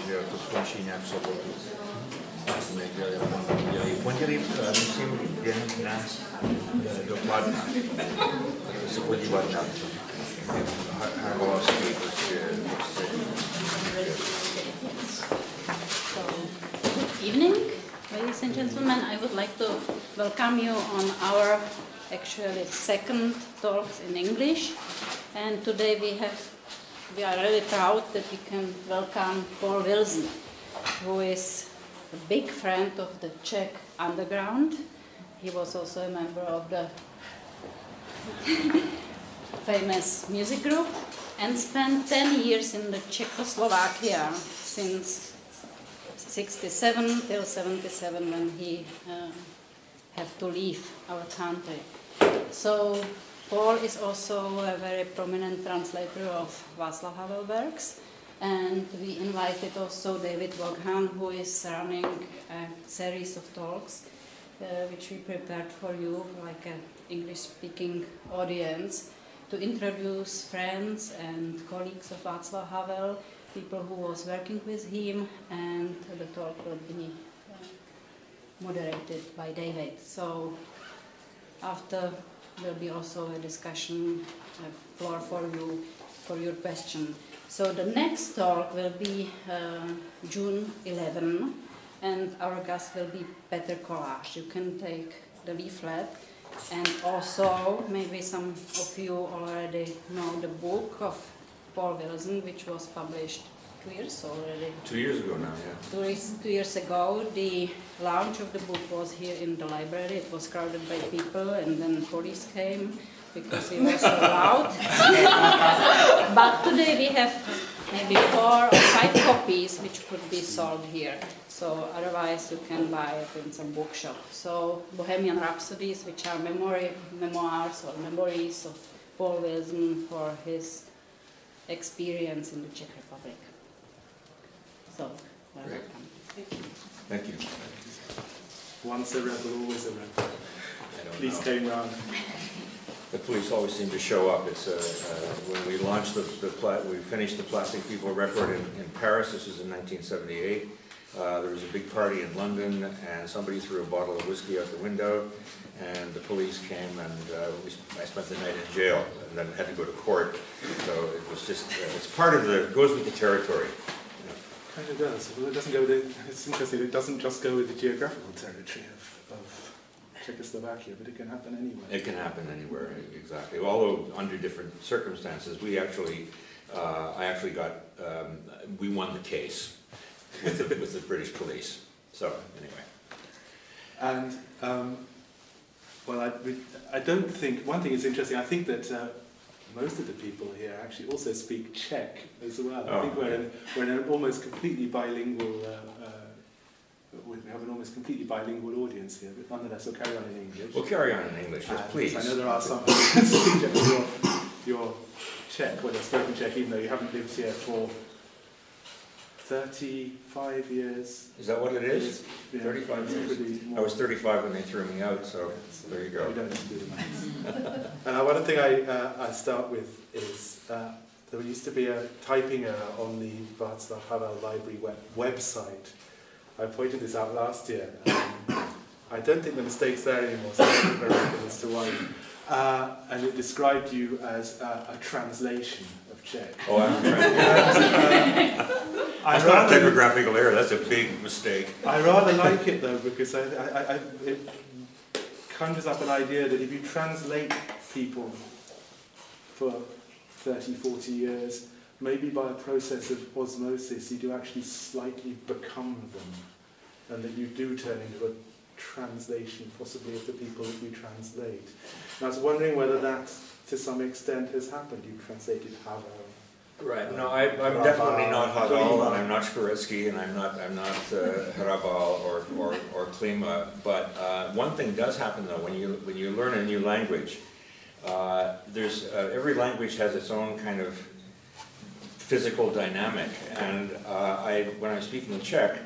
že to skončí nějak v sobotu. Neděli a pondělí. Pondělí musím jen dnes dokladna. Se podívat na Havelovský prostě. Evening, ladies and gentlemen. I would like to welcome you on our actually second talks in English, and today we are really proud that we can welcome Paul Wilson, who is a big friend of the Czech underground. He was also a member of the famous music group and spent 10 years in the Czechoslovakia since 67 till 77 when he had to leave our country. So Paul is also a very prominent translator of Václav Havel works, and we invited also David Vaughan, who is running a series of talks which we prepared for you, like an English-speaking audience, to introduce friends and colleagues of Václav Havel, people who was working with him, and the talk will be moderated by David. So after will be also a discussion floor for you, for your question. So the next talk will be June 11, and our guest will be Petr Kolář. You can take the leaflet, and also maybe some of you already know the book of Paul Wilson, which was published 2 years already. 2 years ago now, yeah. 2 years ago, the launch of the book was here in the library. It was crowded by people, and then police came because it was so loud. But today we have maybe 4 or 5 copies which could be sold here. So otherwise you can buy it in some bookshop. So Bohemian Rhapsodies, which are memoirs or memories of Paul Wilson for his experience in the Czech Republic. So, welcome. Thank you. Once a rebel, always a rebel. Police came round. The police always seem to show up. It's when we launched we finished the Plastic People record in Paris. This was in 1978. There was a big party in London, and somebody threw a bottle of whiskey out the window, and the police came, and I spent the night in jail, and then had to go to court. So it was just it's part of the goes with the territory. Kind of does. Well, it doesn't go with it's interesting. It doesn't just go with the geographical territory of Czechoslovakia, but it can happen anywhere. It can happen anywhere, exactly. Although under different circumstances, we actually, we won the case with the British police. So anyway. And well, I don't think one thing is interesting. I think that most of the people here actually also speak Czech as well. I think we're in an almost completely bilingual. We have an almost completely bilingual audience here, but nonetheless, we'll carry on in English. We'll carry on in English, yes, please. I know there are some who speak Czech. You're Czech, well, you've spoken Czech, even though you haven't lived here for 35 years. Is that what it is? Yeah, 35 years? I was 35 when they threw me out, so there you go. You don't need to do the maths. And one thing I start with is there used to be a typing error on the Václav Havel Library website. I pointed this out last year. I don't think the mistake's there anymore, so I don't remember as to why. And it described you as a translation of Czech. Oh, I'm a translator. That's not a typographical error, that's a big mistake. I rather like it though, because it conjures up an idea that if you translate people for 30, 40 years, maybe by a process of osmosis, you do actually slightly become them, and that you do turn into a translation, possibly of the people that you translate. And I was wondering whether that, to some extent, has happened. You translated Havel. Right. No, I'm definitely not Havel, and I'm not Shkoretsky, and I'm not Hrabal or Klima. But one thing does happen though when you learn a new language. There's every language has its own kind of physical dynamic, and when I'm speaking Czech,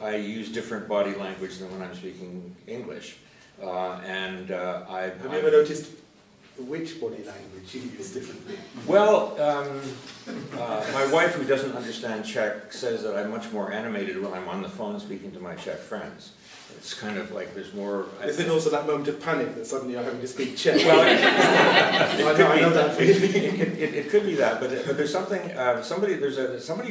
I use different body language than when I'm speaking English. Have you ever noticed which body language you use differently? Well, my wife, who doesn't understand Czech, says that I'm much more animated when I'm on the phone speaking to my Czech friends. It's kind of like there's more... Is it also that moment of panic that suddenly you're having to speak Czech? Well, I know that feeling. It could be that, but there's something. Somebody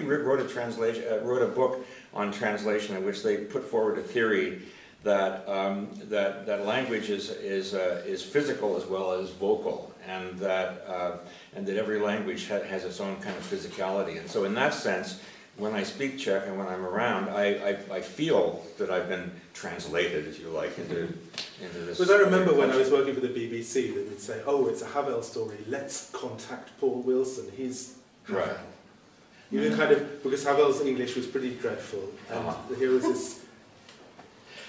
wrote a book on translation in which they put forward a theory that that language is physical as well as vocal, and that every language has its own kind of physicality. And so, in that sense, when I speak Czech and when I'm around, I feel that I've been translated, if you like, into this. Because I remember when I was working for the BBC, they would say, "Oh, it's a Havel story. Let's contact Paul Wilson. He's Havel." Right. You know, kind of, because Havel's English was pretty dreadful, and here was this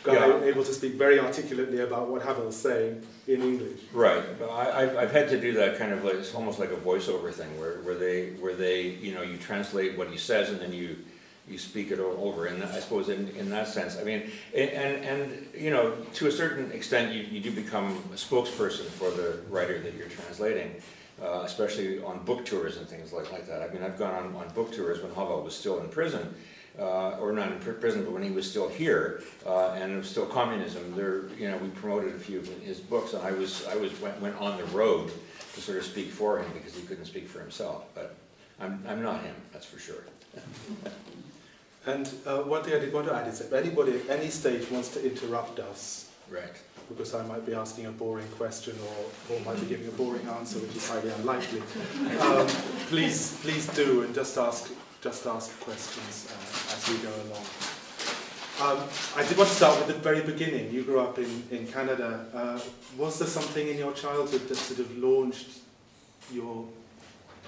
guy able to speak very articulately about what Havel's saying in English. Right. I've had to do that kind of like, it's almost like a voiceover thing where they you know, you translate what he says and then you speak it over. And I suppose in that sense, I mean, and you know, to a certain extent you do become a spokesperson for the writer that you're translating. Especially on book tours and things like that. I mean, I've gone on book tours when Havel was still in prison, or not in prison, but when he was still here, and it was still communism. There, you know, we promoted a few of his books, and I went on the road to sort of speak for him because he couldn't speak for himself. But I'm not him, that's for sure. And one thing I did want to add is that anybody at any stage wants to interrupt us. Right. Because I might be asking a boring question or might be giving a boring answer, which is highly unlikely. Please do, and just ask questions as we go along. I did want to start with the very beginning. You grew up in Canada. Was there something in your childhood that sort of launched your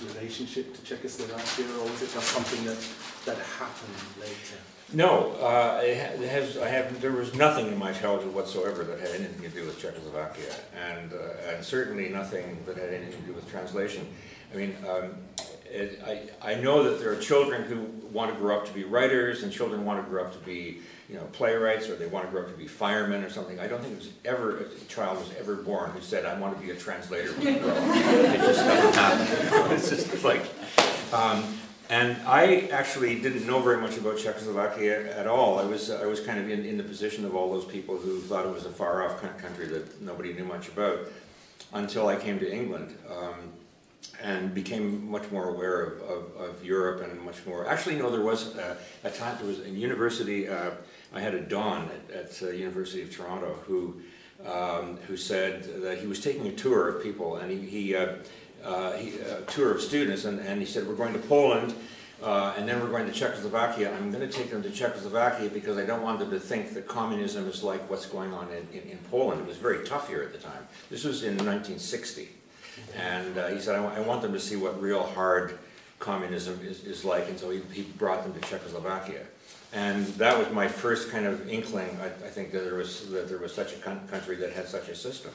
relationship to Czechoslovakia, or was it just something that happened later? No, there was nothing in my childhood whatsoever that had anything to do with Czechoslovakia, and certainly nothing that had anything to do with translation. I mean, I know that there are children who want to grow up to be writers, and children want to grow up to be, you know, playwrights, or they want to grow up to be firemen or something. I don't think a child was ever born who said, "I want to be a translator when I grow up." It just doesn't happen. It's just like. And I actually didn't know very much about Czechoslovakia at all. I was kind of in the position of all those people who thought it was a far-off country that nobody knew much about, until I came to England and became much more aware of Europe and much more. Actually, no, there was a time. There was in university. I had a Don at the University of Toronto who said that he was taking a tour of people, and a tour of students, and he said, "We're going to Poland, and then we're going to Czechoslovakia. I'm going to take them to Czechoslovakia because I don't want them to think that communism is like what's going on in Poland." It was very tough here at the time. This was in 1960. And he said, I want them to see what real hard communism is like, and so he brought them to Czechoslovakia. And that was my first kind of inkling, I think, that there was such a country that had such a system.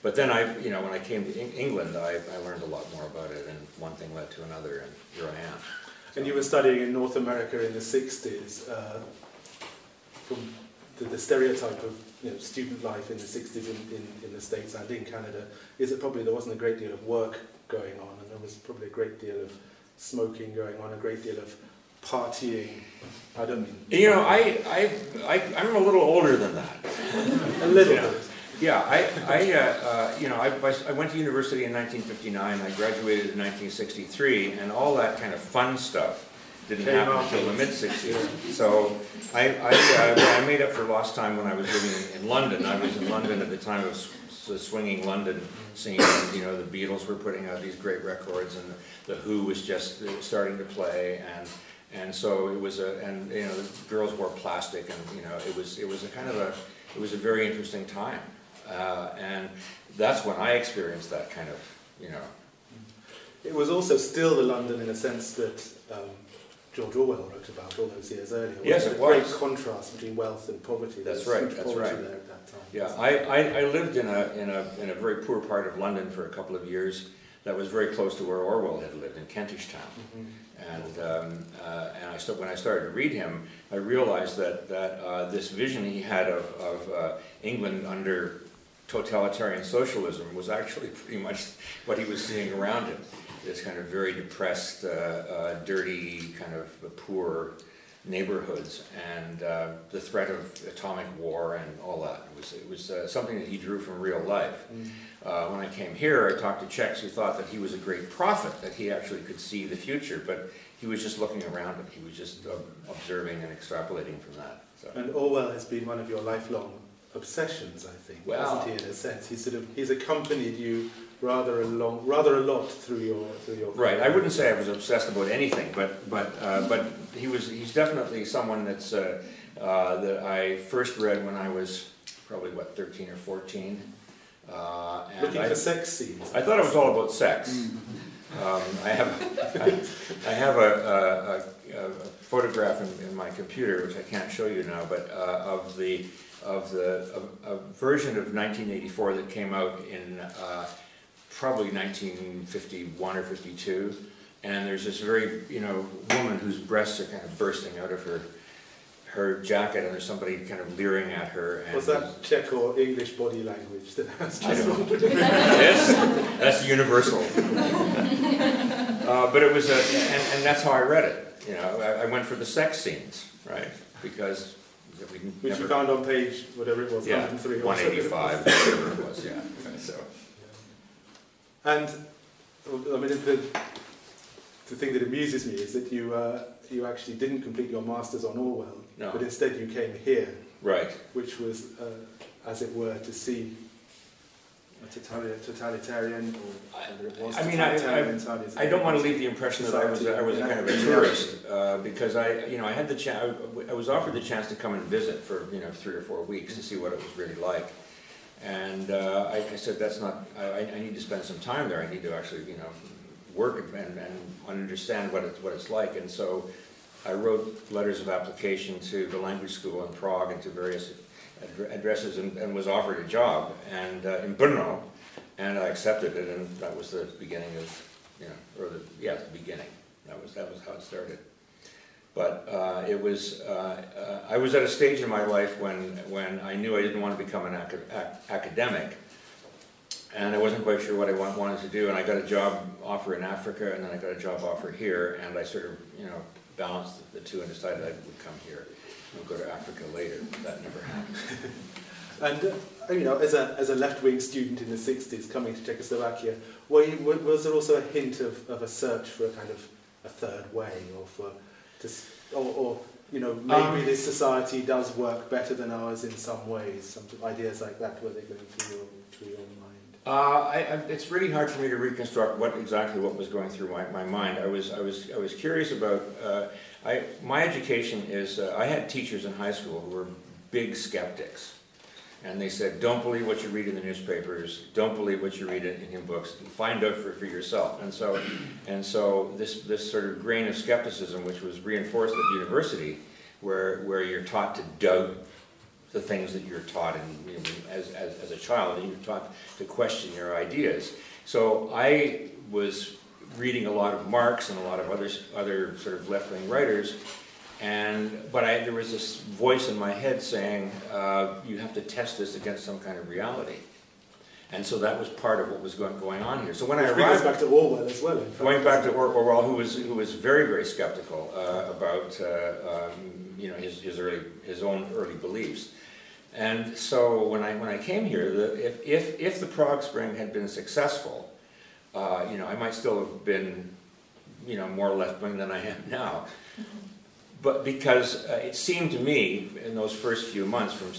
But then when I came to England, I learned a lot more about it, and one thing led to another, and here I am. So. And you were studying in North America in the 60s, from the stereotype of student life in the 60s in the States and in Canada is that probably there wasn't a great deal of work going on, and there was probably a great deal of smoking going on, a great deal of partying. I don't mean... I'm a little older than that. A little bit. Yeah, I went to university in 1959, I graduated in 1963, and all that kind of fun stuff didn't happen until the mid-60s. So I made up for lost time when I was living in London. I was in London at the time of the swinging London scene. The Beatles were putting out these great records, and the Who was just starting to play, and so it was the girls wore plastic, and it was a very interesting time, and that's when I experienced that kind of It was also still the London in a sense that George Orwell wrote about all those years earlier. Yes, it was. A great contrast between wealth and poverty. That's right. That's right. There at that time. Yeah, I lived in a very poor part of London for a couple of years. That was very close to where Orwell had lived, in Kentish Town. Mm-hmm. And when I started to read him, I realized that this vision he had of England under totalitarian socialism was actually pretty much what he was seeing around him. This kind of very depressed, dirty, kind of poor neighborhoods, and the threat of atomic war and all that. It was something that he drew from real life. When I came here, I talked to Czechs who thought that he was a great prophet, that he actually could see the future, but he was just looking around him. He was just observing and extrapolating from that. So. And Orwell has been one of your lifelong obsessions, I think, hasn't he? In a sense, he's accompanied you rather a lot through your. Right. I wouldn't say I was obsessed about anything, but he's definitely someone that's that I first read when I was probably 13 or 14. And looking for sex scenes. I thought it was all about sex. I have a photograph in my computer, which I can't show you now, but of a version of 1984 that came out in probably 1951 or 52, and there's this very woman whose breasts are kind of bursting out of her jacket, and there's somebody kind of leering at her. And was that Czech or English body language? I don't know. Yes, that's universal. But it was and that's how I read it. I went for the sex scenes, right? Because which you found on page whatever it was, 103 or 185, whatever it was, yeah. So. And I mean, the thing that amuses me is that you actually didn't complete your masters on Orwell, but instead you came here, right? Which was, as it were, to see a totalitarian, or whatever it was. I mean, I don't want to leave the impression that I was a kind of a tourist, because I had the chance. I was offered the chance to come and visit for 3 or 4 weeks to see what it was really like, and I said that's not. I need to spend some time there. I need to actually work and understand what it's like, and so I wrote letters of application to the language school in Prague and to various addresses, and was offered a job and in Brno, and I accepted it, and that was the beginning of the beginning. That was how it started. But it was I was at a stage in my life when I knew I didn't want to become an academic, and I wasn't quite sure what I wanted to do, and I got a job offer in Africa, and then I got a job offer here, and I sort of balanced the two and decided I would come here. We'll go to Africa later. That never happened. And as a left-wing student in the 60s coming to Czechoslovakia, was there also a hint of a search for a kind of a third way, or maybe this society does work better than ours in some ways? Some ideas like that, were they going through your mind? It's really hard for me to reconstruct what was going through my mind. I was curious about. My education is, I had teachers in high school who were big skeptics, and they said, don't believe what you read in the newspapers, don't believe what you read in books, find out for yourself. And so this sort of grain of skepticism, which was reinforced at university, where you're taught to doubt the things that you're taught as a child, and you're taught to question your ideas. So I was reading a lot of Marx and a lot of other sort of left-wing writers, but there was this voice in my head saying, you have to test this against some kind of reality. And so that was part of what was going on here. So when I arrived, back to Orwell as well. Going back to Orwell, who was very, very skeptical about his own early beliefs. And so when I came here, if the Prague Spring had been successful, I might still have been, more left-wing than I am now. But because it seemed to me in those first few months, from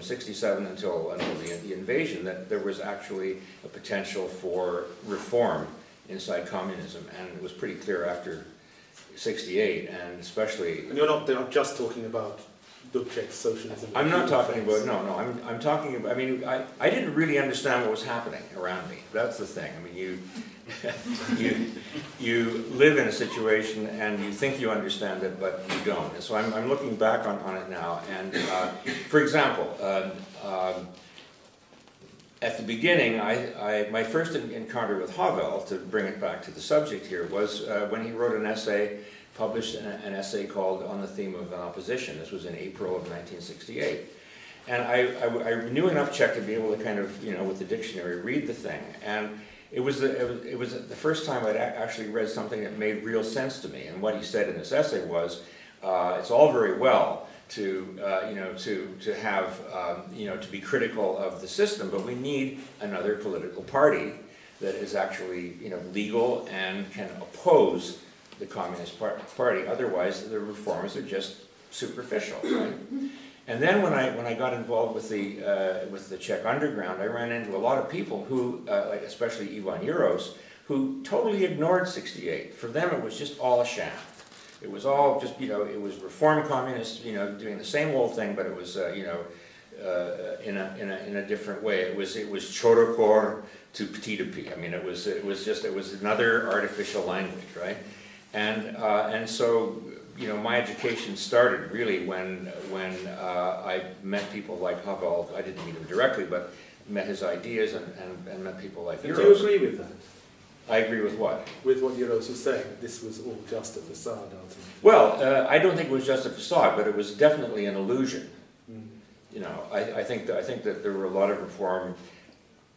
'67 until the invasion, that there was actually a potential for reform inside communism, and it was pretty clear after '68, and especially. And they're not just talking about Czech socialism. I'm not talking about I'm talking about. I mean, I didn't really understand what was happening around me. That's the thing. I mean, you live in a situation and you think you understand it, but you don't. And so I'm looking back on it now. And for example, at the beginning, my first encounter with Havel, to bring it back to the subject here, was when he wrote an essay. Published an essay called On the Theme of an Opposition. This was in April of 1968. And I knew enough Czech to be able to kind of, you know, with the dictionary, read the thing. And it was the first time I'd actually read something that made real sense to me. And what he said in this essay was, it's all very well to have to be critical of the system, but we need another political party that is actually, you know, legal and can oppose the Communist Party. Otherwise, the reforms are just superficial, right? And then when I got involved with the Czech underground, I ran into a lot of people who, like especially Ivan Juros, who totally ignored '68. For them, it was just all a sham. It was all just, you know, it was reform communists, you know, doing the same old thing, but it was, in a different way. It was Chorokor to Ptidopy. I mean, it was another artificial language, right? And so, you know, my education started really when I met people like Havel. I didn't meet him directly, but met his ideas and met people like Juros. Do you agree with that? I agree with what? With what Juros was saying, this was all just a facade, ultimately. Well, I don't think it was just a facade, but it was definitely an illusion. Mm. You know, I think that there were a lot of reform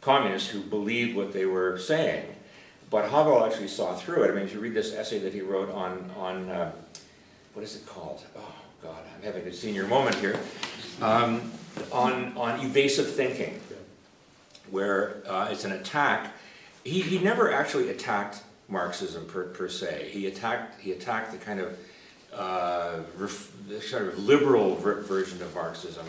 communists who believed what they were saying, but Havel actually saw through it. I mean, if you read this essay that he wrote on what is it called? Oh God, I'm having a senior moment here. On evasive thinking, where it's an attack. He never actually attacked Marxism per se. He attacked the kind of sort of liberal version of Marxism.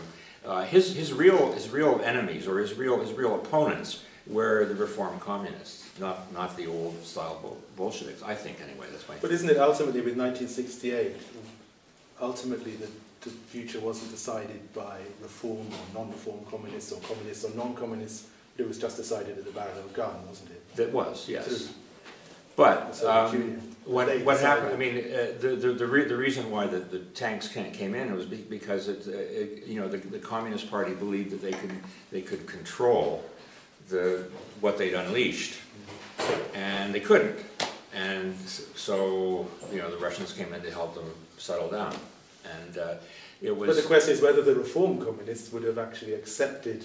His real enemies, or his real opponents, were the reform communists, not the old style Bolsheviks. I think anyway. That's my. But isn't it ultimately with 1968? Ultimately, the future wasn't decided by reform or non-reform communists or non-communists. It was just decided at the barrel of a gun, wasn't it? That was, yes. But what happened? I mean, the reason why the tanks came in was because the Communist Party believed that they could control what they'd unleashed, and they couldn't. And so the Russians came in to help them settle down, and it was. But the question is whether the reform communists would have actually accepted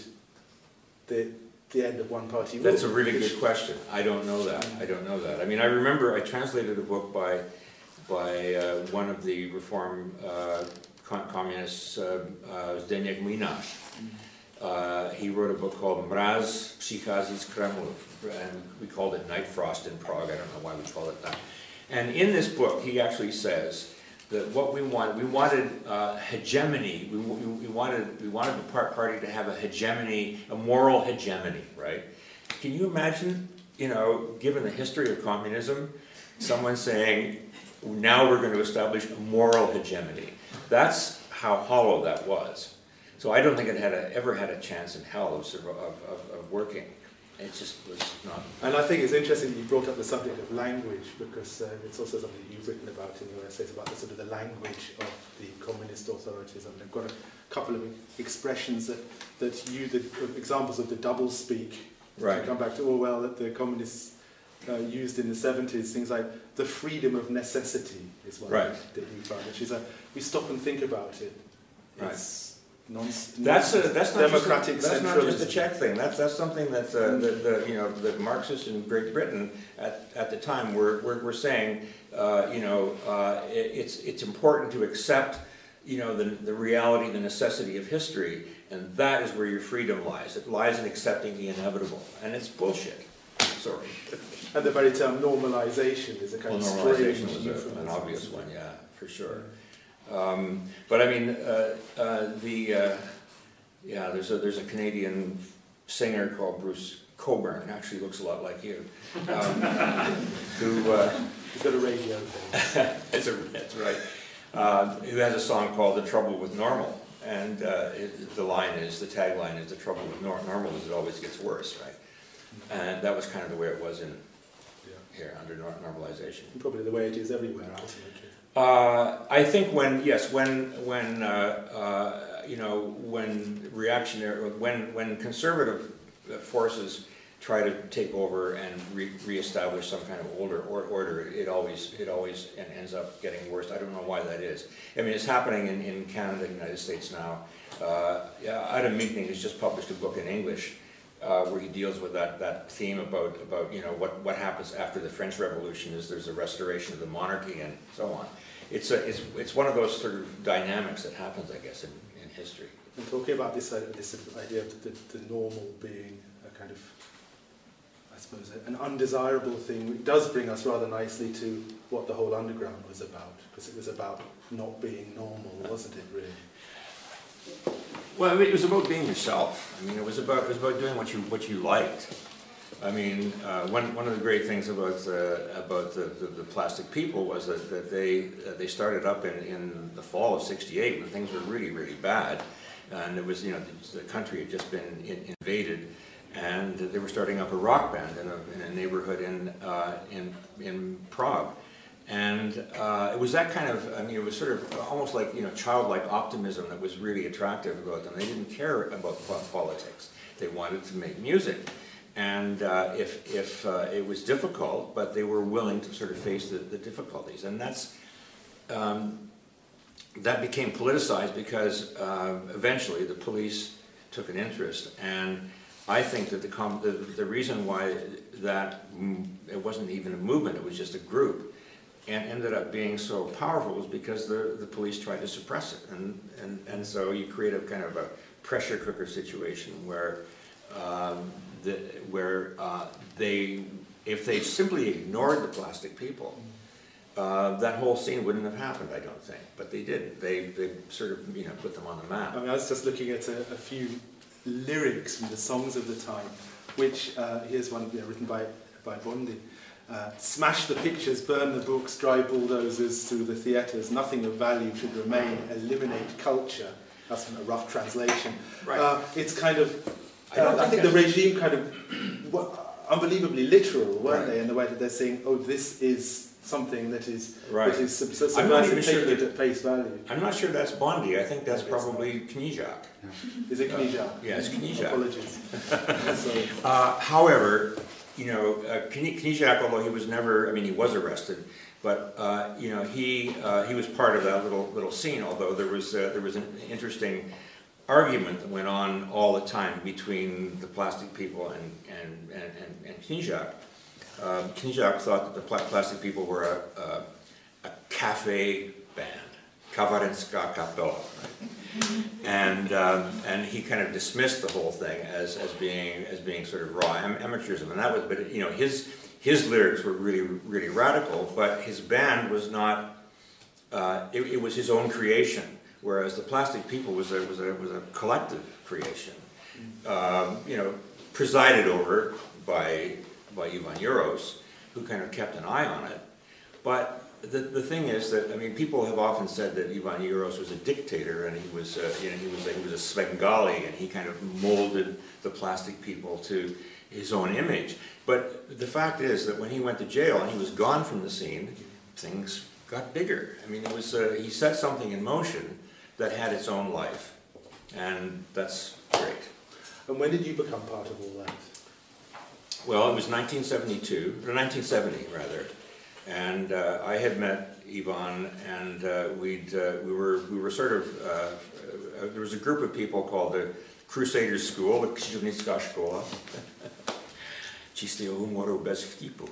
the end of one-party rule. That's a really good question. I don't know that. I mean, I remember I translated a book by one of the reform communists, Zdeněk Mlynář. He wrote a book called Mraz přichází z Kremlu, and we called it Night Frost in Prague. I don't know why we call it that. And in this book, he actually says that what we wanted hegemony. We wanted the party to have a hegemony, a moral hegemony, right? Can you imagine, given the history of communism, someone saying, now we're going to establish a moral hegemony? That's how hollow that was. So I don't think it ever had a chance in hell of working. It just was not. And I think it's interesting that you brought up the subject of language, because it's also something that you've written about in your essays about the sort of the language of the communist authorities. I mean, I've got a couple of expressions the examples of the double speak. Right. To come back to Orwell, that the communists used in the 70s, things like the freedom of necessity is one right. that you found, which is we stop and think about it. It's that's democratic. That's not just a Czech thing. That's something that the Marxists in Great Britain at the time were saying. It's important to accept the reality, the necessity of history, and that is where your freedom lies. It lies in accepting the inevitable, and it's bullshit. Sorry. And the very term normalization is a kind of normalization was an obvious one, yeah, for sure. But I mean, there's a Canadian singer called Bruce Coburn. Actually, looks a lot like you. Who he's got a radio thing. That's right. Who has a song called "The Trouble with Normal," and the tagline is "The trouble with normal is it always gets worse," right? And that was kind of the way it was here under normalization. And probably the way it is everywhere, ultimately. I think when conservative forces try to take over and reestablish some kind of order, it always ends up getting worse. I don't know why that is. I mean, it's happening in Canada and the United States now. Adam Meekning has just published a book in English where he deals with that theme about you know what happens after the French Revolution is there's a restoration of the monarchy and so on. It's one of those sort of dynamics that happens, I guess, in history. And talking about this idea of the normal being a kind of, I suppose, an undesirable thing, it does bring us rather nicely to what the whole underground was about, because it was about not being normal, wasn't it, really? Well, it was about being yourself. I mean, it was about doing what you liked. I mean, one of the great things about the Plastic People was that they started up in the fall of '68 when things were really bad, and it was, you know, the country had just been invaded, and they were starting up a rock band in a neighborhood in Prague. And it was that kind of, I mean, it was sort of almost like, you know, childlike optimism that was really attractive about them. They didn't care about politics. They wanted to make music. And if it was difficult, but they were willing to sort of face the difficulties. And that became politicized because eventually the police took an interest. And I think that the reason why that it wasn't even a movement, it was just a group, and ended up being so powerful was because the police tried to suppress it, and so you create a kind of a pressure cooker situation where if they simply ignored the Plastic People, that whole scene wouldn't have happened, I don't think. But they did. They sort of, you know, put them on the map. I mean, I was just looking at a few lyrics from the songs of the time, which here's one written by Bondi. Smash the pictures, burn the books, drive bulldozers through the theatres, nothing of value should remain, eliminate culture. That's a rough translation. Right. It's kind of, I think the regime kind of, unbelievably literal, weren't they, in the way that they're saying, oh, this is something that is, that is subversive, taking it at face value. I'm not sure that's Bondi. I think that's probably Knizak. Is it Knizak? Yeah, it's Knizak. Apologies. However, you know, Knizak, although he was never, I mean, he was arrested, but you know, he was part of that little scene. Although there was an interesting argument that went on all the time between the Plastic People and Knizak. Knizak thought that the Plastic People were a cafe band, Kavarinska kapela, and he kind of dismissed the whole thing as being sort of raw amateurism, and that was, but you know, his lyrics were really radical, but his band was not. It was his own creation, whereas the Plastic People was a collective creation, you know, presided over by Ivan Uros, who kind of kept an eye on it. But the thing is that, I mean, people have often said that Ivan Uros was a dictator, and he was you know, he was a Svengali, and he kind of molded the Plastic People to his own image. But the fact is that when he went to jail and he was gone from the scene, things got bigger. I mean, it was he set something in motion that had its own life, and that's great. And when did you become part of all that? Well, it was 1972, or 1970 rather, and I had met Ivan, and we were sort of there was a group of people called the Crusaders School, the Křižovnická škola, čistého humoru bez vtipu,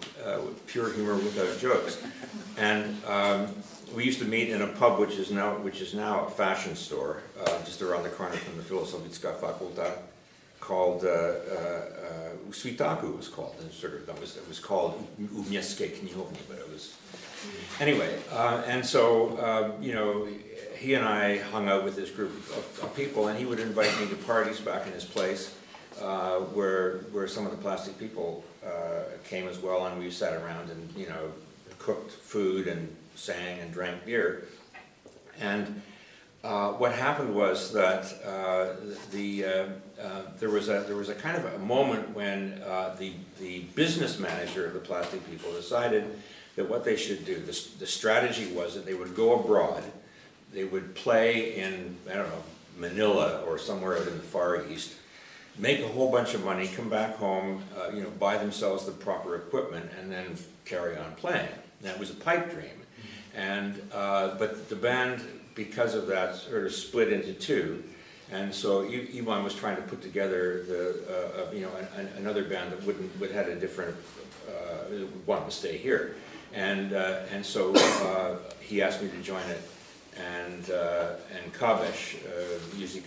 pure humor without jokes, and we used to meet in a pub which is now a fashion store just around the corner from the Filozofická fakulta, called Svitaku was called, and it was called Uměstské knihovny, but it was anyway. And so you know, he and I hung out with this group of people, and he would invite me to parties back in his place, where some of the Plastic People came as well, and we sat around and, you know, cooked food and sang and drank beer. And what happened was that there was a kind of a moment when the business manager of the Plastic People decided that what they should do, the strategy was that they would go abroad, they would play in, I don't know, Manila or somewhere out in the Far East, make a whole bunch of money, come back home, you know, buy themselves the proper equipment, and then carry on playing. That was a pipe dream. And, but the band, because of that, sort of split into two. And so Ivan was trying to put together the, you know, another band that would had a different, wanted to stay here. And so he asked me to join it. And Kabesh, Yuzi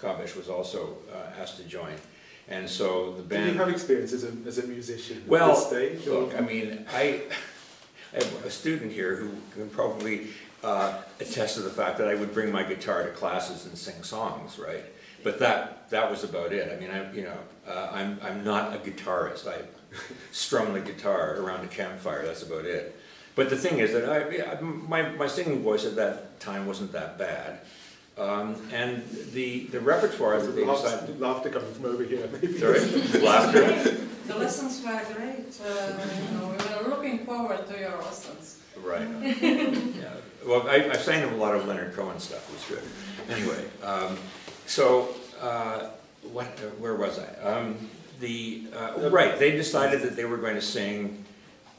Kabesh was also asked to join. And so the band... Did you have experience as a musician well, at this stage? Look, I mean, I have a student here who can probably attest to the fact that I would bring my guitar to classes and sing songs, right? But that was about it. I mean, I'm not a guitarist. I strum the guitar around a campfire. That's about it. But the thing is that my singing voice at that time wasn't that bad. And the repertoire that they decided... Laughter coming from over here, maybe. Sorry? Laughter? The lessons were great. You know, we were looking forward to your lessons. Right. Yeah. Well, I sang a lot of Leonard Cohen stuff. It was good. Anyway, where was I? Right, they decided that they were going to sing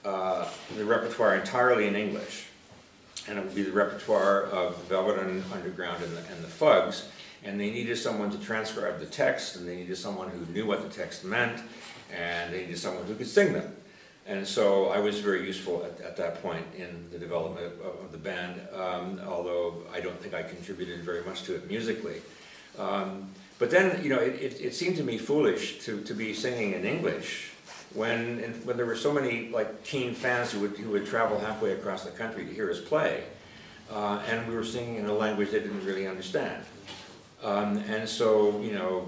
the repertoire entirely in English. And it would be the repertoire of the Velvet Underground and the Fugs. And they needed someone to transcribe the text, and they needed someone who knew what the text meant, and they needed someone who could sing them. And so I was very useful at that point in the development of the band, although I don't think I contributed very much to it musically. But then, you know, it seemed to me foolish to be singing in English when there were so many like keen fans who would travel halfway across the country to hear us play, and we were singing in a language they didn't really understand. And so, you know,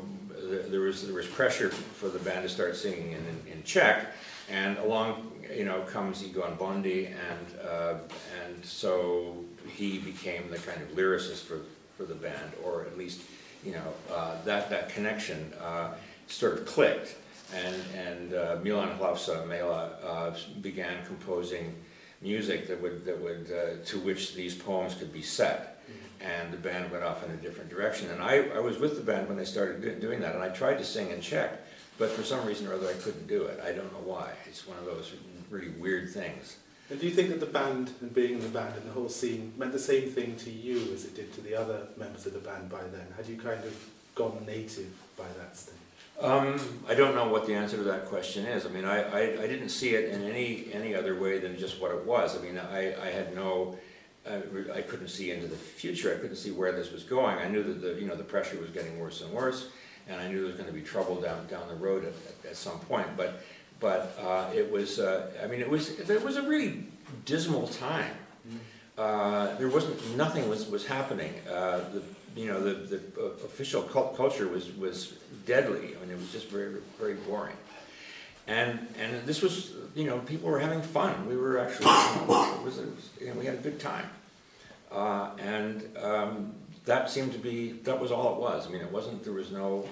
there was pressure for the band to start singing in Czech. And along, you know, comes Ivan Bondy, and so he became the kind of lyricist for the band, or at least, you know, that connection sort of clicked, and Milan Hlavsa Mela began composing music that would to which these poems could be set, and the band went off in a different direction. And I was with the band when they started doing that, and I tried to sing in Czech. But for some reason or other, I couldn't do it. I don't know why. It's one of those really weird things. And do you think that the band, and being in the band and the whole scene, meant the same thing to you as it did to the other members of the band by then? Had you kind of gone native by that stage? I don't know what the answer to that question is. I mean, I didn't see it in any other way than just what it was. I mean, I had no... I couldn't see into the future. I couldn't see where this was going. I knew that the pressure was getting worse and worse. And I knew there was going to be trouble down the road at some point, but it was. I mean, it was a really dismal time. There nothing was happening. The official official culture was deadly. I mean, it was just very very boring. And this was, you know, people were having fun. We were actually, we had a good time. That seemed to be, that was all it was. I mean, there was no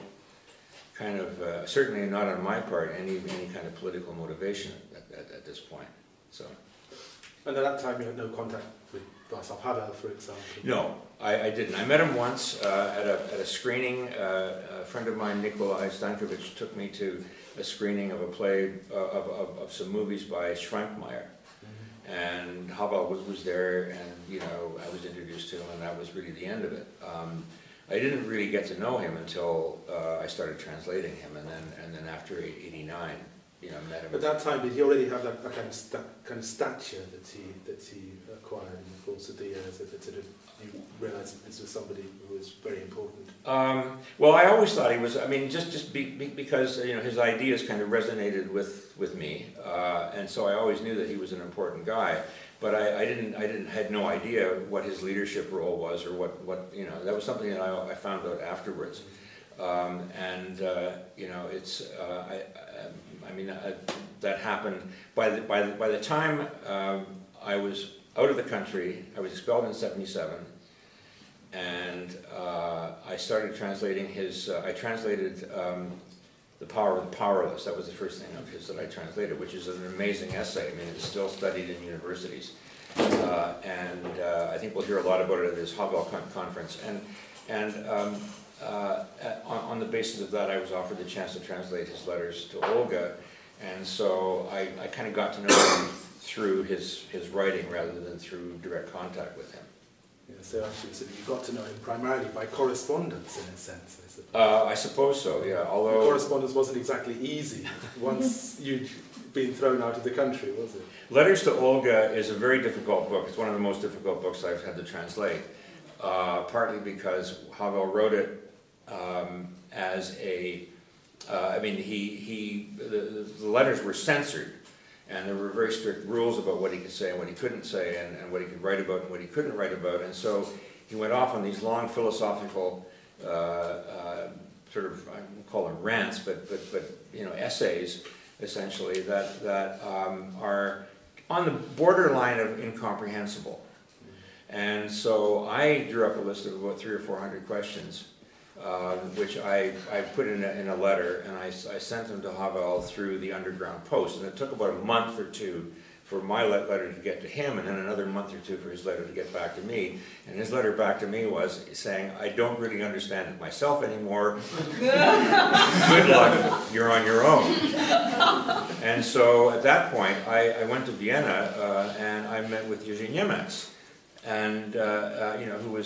kind of, certainly not on my part, any kind of political motivation at this point, so. And at that time you had no contact with Václav Havel, for example? No, I didn't. I met him once at a screening. A friend of mine, Nikolai Stankovic, took me to a screening of a play, of some movies by Schwankmeyer. And Havel was there, and you know, I was introduced to him, and that was really the end of it. I didn't really get to know him until I started translating him, and then after '89, you know, met him. At that time, did he already have that kind of stature that he acquired in the course of the years? That sort of you realised this was somebody who was very important. Well, I always thought he was. I mean, just because you know his ideas kind of resonated with me, and so I always knew that he was an important guy. But I had no idea what his leadership role was, or what you know. That was something that I found out afterwards. You know, it's I mean that happened by the time I was out of the country. I was expelled in '77, and I started translating his. I translated The Power of the Powerless. That was the first thing of his that I translated, which is an amazing essay. I mean, it's still studied in universities, and I think we'll hear a lot about it at this Havel conference. And on the basis of that, I was offered the chance to translate his letters to Olga, and so I kind of got to know him through his writing rather than through direct contact with him. Yeah, so actually, so you got to know him primarily by correspondence, in a sense, I suppose. I suppose so, yeah. Although the correspondence wasn't exactly easy once you'd been thrown out of the country, was it? Letters to Olga is a very difficult book. It's one of the most difficult books I've had to translate, partly because Havel wrote it as a. I mean, the letters were censored. And there were very strict rules about what he could say and what he couldn't say, and what he could write about and what he couldn't write about. And so he went off on these long philosophical sort of, I won't call them rants, but you know, essays, essentially, that are on the borderline of incomprehensible. And so I drew up a list of about 300 or 400 questions, which I put in a letter, and I sent them to Havel through the underground post. And it took about a month or two for my letter to get to him, and then another month or two for his letter to get back to me. And his letter back to me was saying, I don't really understand it myself anymore. Good luck, you're on your own. And so at that point, I went to Vienna, and I met with Jerzy Niemiec, and you know, who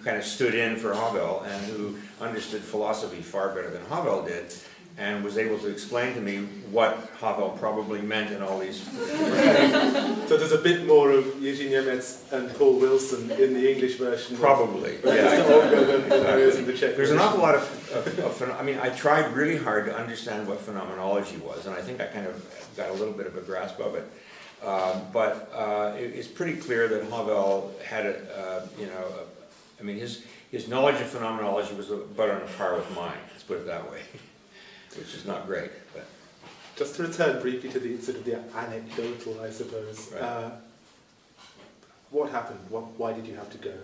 kind of stood in for Havel and who understood philosophy far better than Havel did, and was able to explain to me what Havel probably meant in all these. So there's a bit more of Jerzy Niemiec and Paul Wilson in the English version. Probably, yeah. Than there is in the Czech. There's an awful lot of I mean, I tried really hard to understand what phenomenology was, and I think I kind of got a little bit of a grasp of it. But it's pretty clear that Havel had you know, I mean, his knowledge of phenomenology was about on a par with mine. Let's put it that way, which is not great. But just to return briefly to the sort of the anecdotal, I suppose. Right. What happened? Why did you have to go?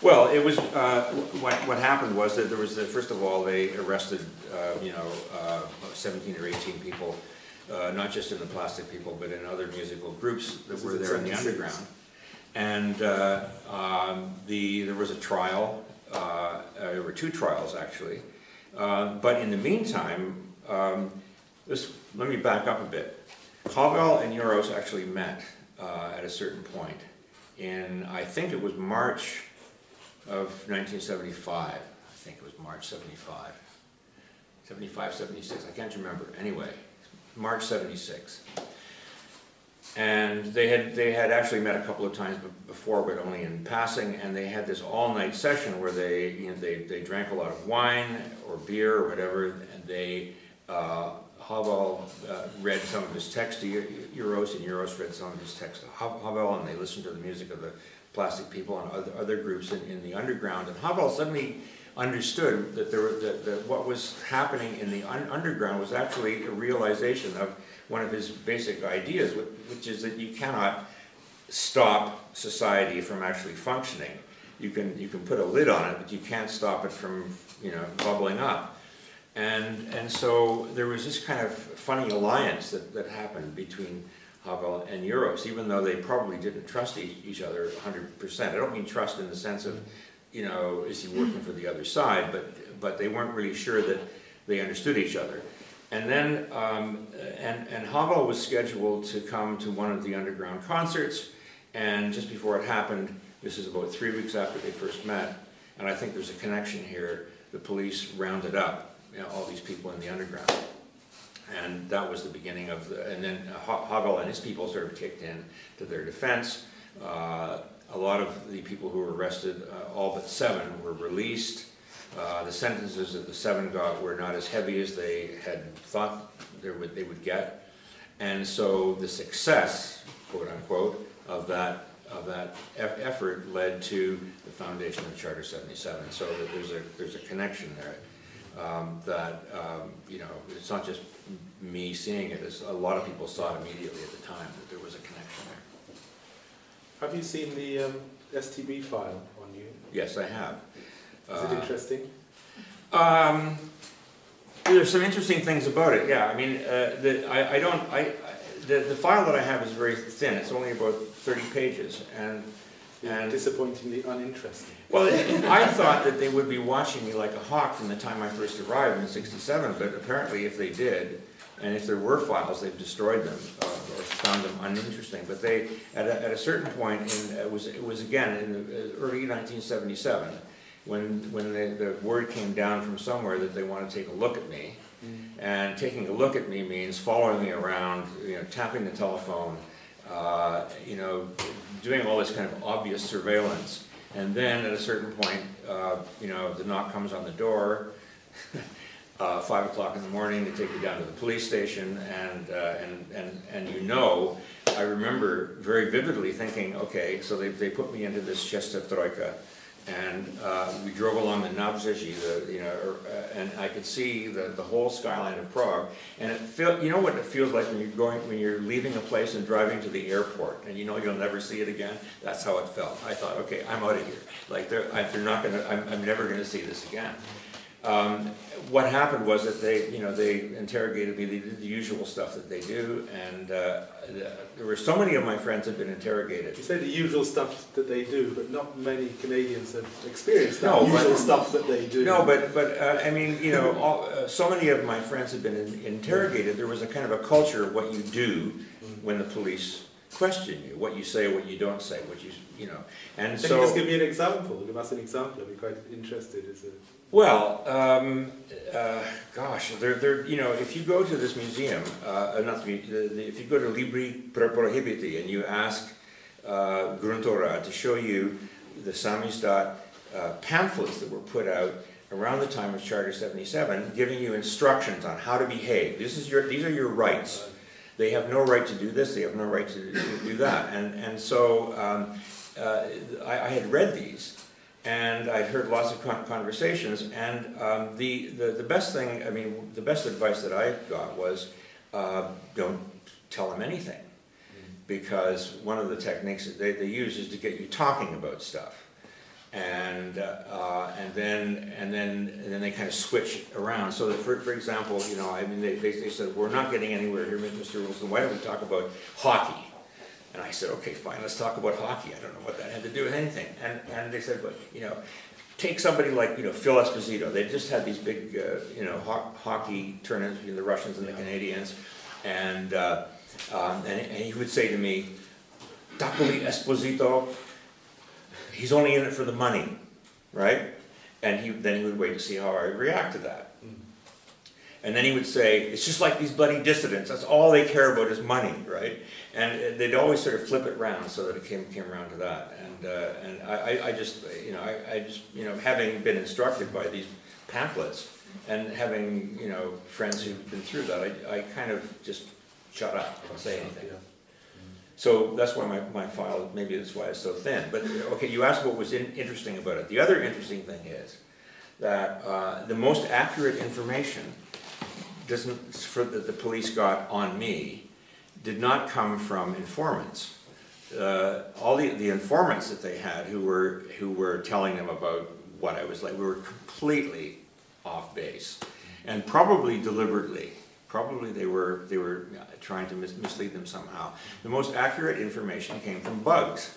Well, it was what happened was that there was first of all, they arrested you know, 17 or 18 people. Not just in the Plastic People, but in other musical groups that were there in the underground. And there was a trial, there were 2 trials actually. But in the meantime, let me back up a bit. Havel and Euros actually met at a certain point in, I think it was March of 1975. I think it was March 75. 75, 76, I can't remember. Anyway. March 76, and they had actually met a couple of times before, but only in passing. And they had this all-night session where they drank a lot of wine or beer or whatever. And Havel read some of his text to Euros, and Euros read some of his text to Havel, and they listened to the music of the Plastic People and other groups in the underground. And Havel suddenly understood that what was happening in the underground was actually a realization of one of his basic ideas, which is that you cannot stop society from actually functioning. You can put a lid on it, but you can't stop it from, you know, bubbling up. And so there was this kind of funny alliance that happened between Havel and Euros, even though they probably didn't trust each other 100%. I don't mean trust in the sense of, you know, is he working for the other side, but they weren't really sure that they understood each other. And then, and Havel was scheduled to come to one of the underground concerts, and just before it happened, this is about 3 weeks after they first met, and I think there's a connection here, the police rounded up, you know, all these people in the underground. And that was the beginning of and then Havel and his people sort of kicked in to their defense. A lot of the people who were arrested, all but 7, were released. The sentences that the 7 got were not as heavy as they had thought they would get. And so the success, quote unquote, of that effort led to the foundation of Charter 77. So that there's a connection there. You know, it's not just me seeing it, a lot of people saw it immediately at the time that there was a connection there. Have you seen the STB file on you? Yes, I have. Is it interesting? There's some interesting things about it, yeah. I mean, the file that I have is very thin. It's only about 30 pages, and And disappointingly uninteresting. well, I thought that they would be watching me like a hawk from the time I first arrived in '67, but apparently if they did, and if there were files, they've destroyed them or found them uninteresting. But they, at a certain point, it was again in the early 1977, when the word came down from somewhere that they wanted to take a look at me. And taking a look at me means following me around, tapping the telephone, doing all this kind of obvious surveillance. And then at a certain point, the knock comes on the door, 5 o'clock in the morning, they take me down to the police station, and I remember very vividly thinking, okay, so they put me into this Chester Troika, and we drove along the Nabřeží, and I could see the whole skyline of Prague, and it felt, you know what it feels like when you're leaving a place and driving to the airport, and you'll never see it again. That's how it felt. I thought, okay, I'm out of here. Like they're not gonna, I'm never gonna see this again. What happened was that they interrogated me. They did the usual stuff that they do, and there were so many of my friends had been interrogated. You say the usual stuff that they do, but not many Canadians have experienced that usual stuff that they do. No, but I mean, so many of my friends had been interrogated. There was a kind of a culture of what you do when the police question you, what you say, what you don't say, and so. Can you just give me an example? Give us an example. I'd be quite interested. Well, gosh, if you go to this museum, if you go to Libri Prohibiti and you ask Gruntora to show you the Samizdat pamphlets that were put out around the time of Charter 77, giving you instructions on how to behave. These are your rights. They have no right to do this. They have no right to do that. And so I had read these. And I'd heard lots of conversations, and the best thing, the best advice that I got was, don't tell them anything, because one of the techniques that they use is to get you talking about stuff, and then they kind of switch around. So that for example, they said, we're not getting anywhere here, Mr. Wilson. Why don't we talk about hockey? And I said, okay, fine, let's talk about hockey. I don't know what that had to do with anything. And they said, but, take somebody like, Phil Esposito. They just had these big, hockey tournaments between the Russians and the Canadians. And he would say to me, Takový Esposito, he's only in it for the money, right? And then he would wait to see how I react to that. And then he would say, it's just like these bloody dissidents. That's all they care about is money, right? And they'd always sort of flip it around so that it came around to that. And I just, having been instructed by these pamphlets and having, friends who've been through that, I kind of just shut up, don't say anything. So that's why my file, maybe that's why it's so thin. But okay, you asked what was interesting about it. The other interesting thing is that the most accurate information that the police got on me did not come from informants. All the informants that they had who were telling them about what I was like, we were completely off base, and probably deliberately. Probably they were trying to mislead them somehow. The most accurate information came from Bugs.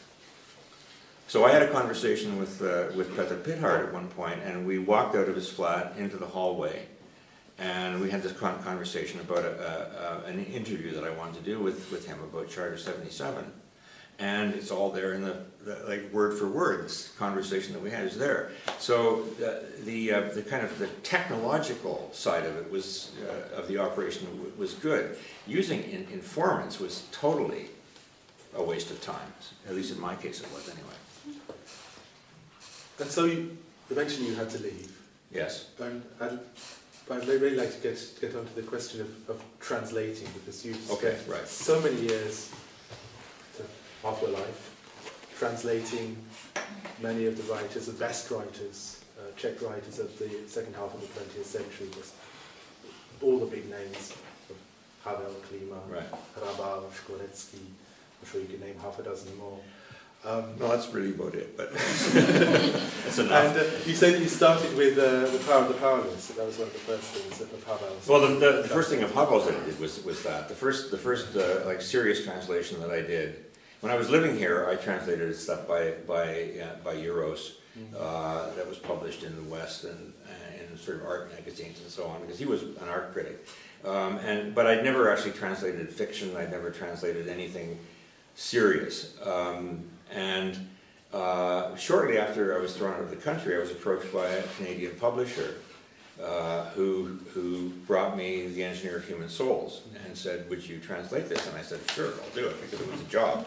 So I had a conversation with Peter Pithard at one point, and we walked out of his flat into the hallway. And we had this conversation about an interview that I wanted to do with him about Charter 77. And it's all there in the like word for word, this conversation that we had is there. So the kind of the technological side of it was, of the operation was good. Using informants was totally a waste of time. At least in my case it was anyway. And so eventually you had to leave. Yes. And I'd really like to get onto the question of translating, because you've spent so many years, half your life, translating many of the writers, the best writers, Czech writers of the second half of the 20th century, just all the big names, Havel, Klima, Hrabal, Škorecký, I'm sure you could name half a dozen more. No, that's really about it, but that's enough. And you say that you started with The Power of the Powerless. That was one of the first things of Havel's. Well, the first thing of Havel's that I did was that. The first like serious translation that I did, when I was living here, I translated stuff by Euros that was published in the West and in sort of art magazines and so on, because he was an art critic. But I'd never actually translated fiction. I'd never translated anything serious. Shortly after I was thrown out of the country, I was approached by a Canadian publisher who brought me The Engineer of Human Souls and said, "Would you translate this?" And I said, "Sure, I'll do it," because it was a job.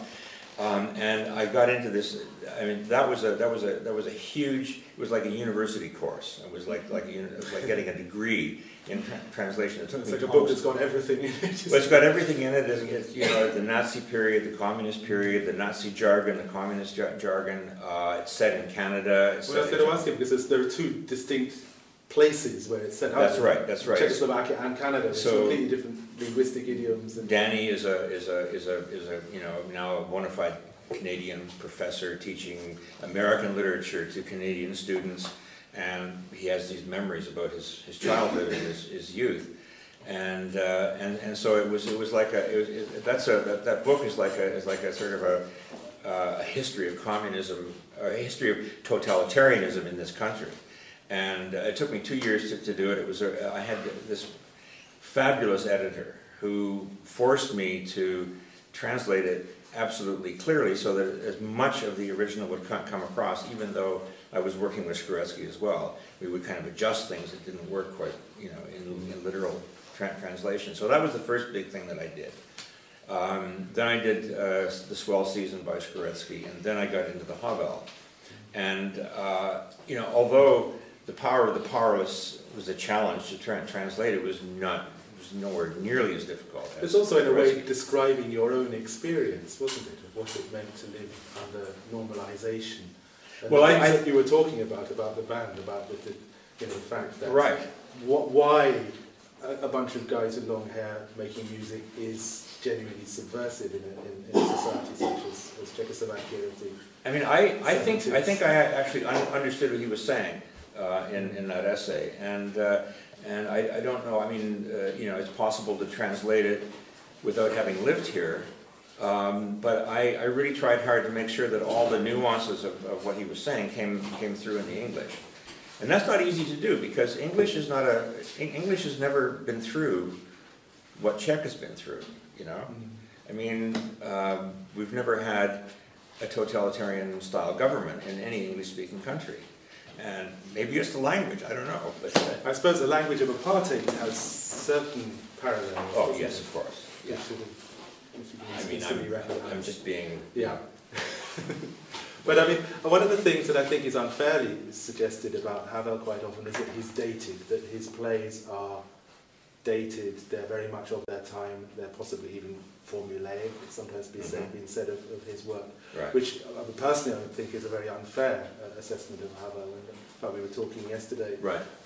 And I got into this. I mean, that was a huge. It was like a university course. It was like getting a degree in translation. It took it's me like a book that's got everything in it. Well, it's got everything in it. It's, you know, the Nazi period, the communist period, the Nazi jargon, the communist jargon. It's set in Canada. It's well, I was going to ask you, because there are two distinct places where it's set up. That's right. That's right. Czechoslovakia and Canada. It's so completely different linguistic idioms. And Danny is a you know, now a bona fide Canadian professor teaching American literature to Canadian students, and he has these memories about his childhood and his youth, and so it was like that book is like a sort of a history of communism, a history of totalitarianism in this country. And it took me 2 years to do it. I had this fabulous editor who forced me to translate it absolutely clearly, so that as much of the original would come across, even though I was working with Shkretsky as well. We would kind of adjust things that didn't work quite, you know, in literal translation. So that was the first big thing that I did. Then I did The Swell Season by Shkretsky, and then I got into the Havel. And, you know, although The Power of the Powerless was a challenge to translate, it was nowhere nearly as difficult. It's also in a way describing your own experience, wasn't it, of what it meant to live under normalization. And well, the things that you were talking about the band, about the you know, the fact that why a bunch of guys with long hair making music is genuinely subversive in a society such as Czechoslovakia. I mean, I think I actually understood what he was saying in that essay, and I don't know. I mean, you know, it's possible to translate it without having lived here, but I really tried hard to make sure that all the nuances of what he was saying came through in the English, and that's not easy to do, because English has never been through what Czech has been through. You know, I mean, we've never had a totalitarian style government in any English-speaking country. And maybe it's the language, I don't know. But I suppose the language of apartheid has certain parallels. Oh, yes, of course. Yeah. I mean, I'm just being... Yeah. But I mean, one of the things that I think is unfairly suggested about Havel quite often is that he's dated, that his plays are dated, they're very much of their time, they're possibly even formulaic, it's sometimes being said of his work, right. Which personally I think is a very unfair assessment of Havel. And in fact, we were talking yesterday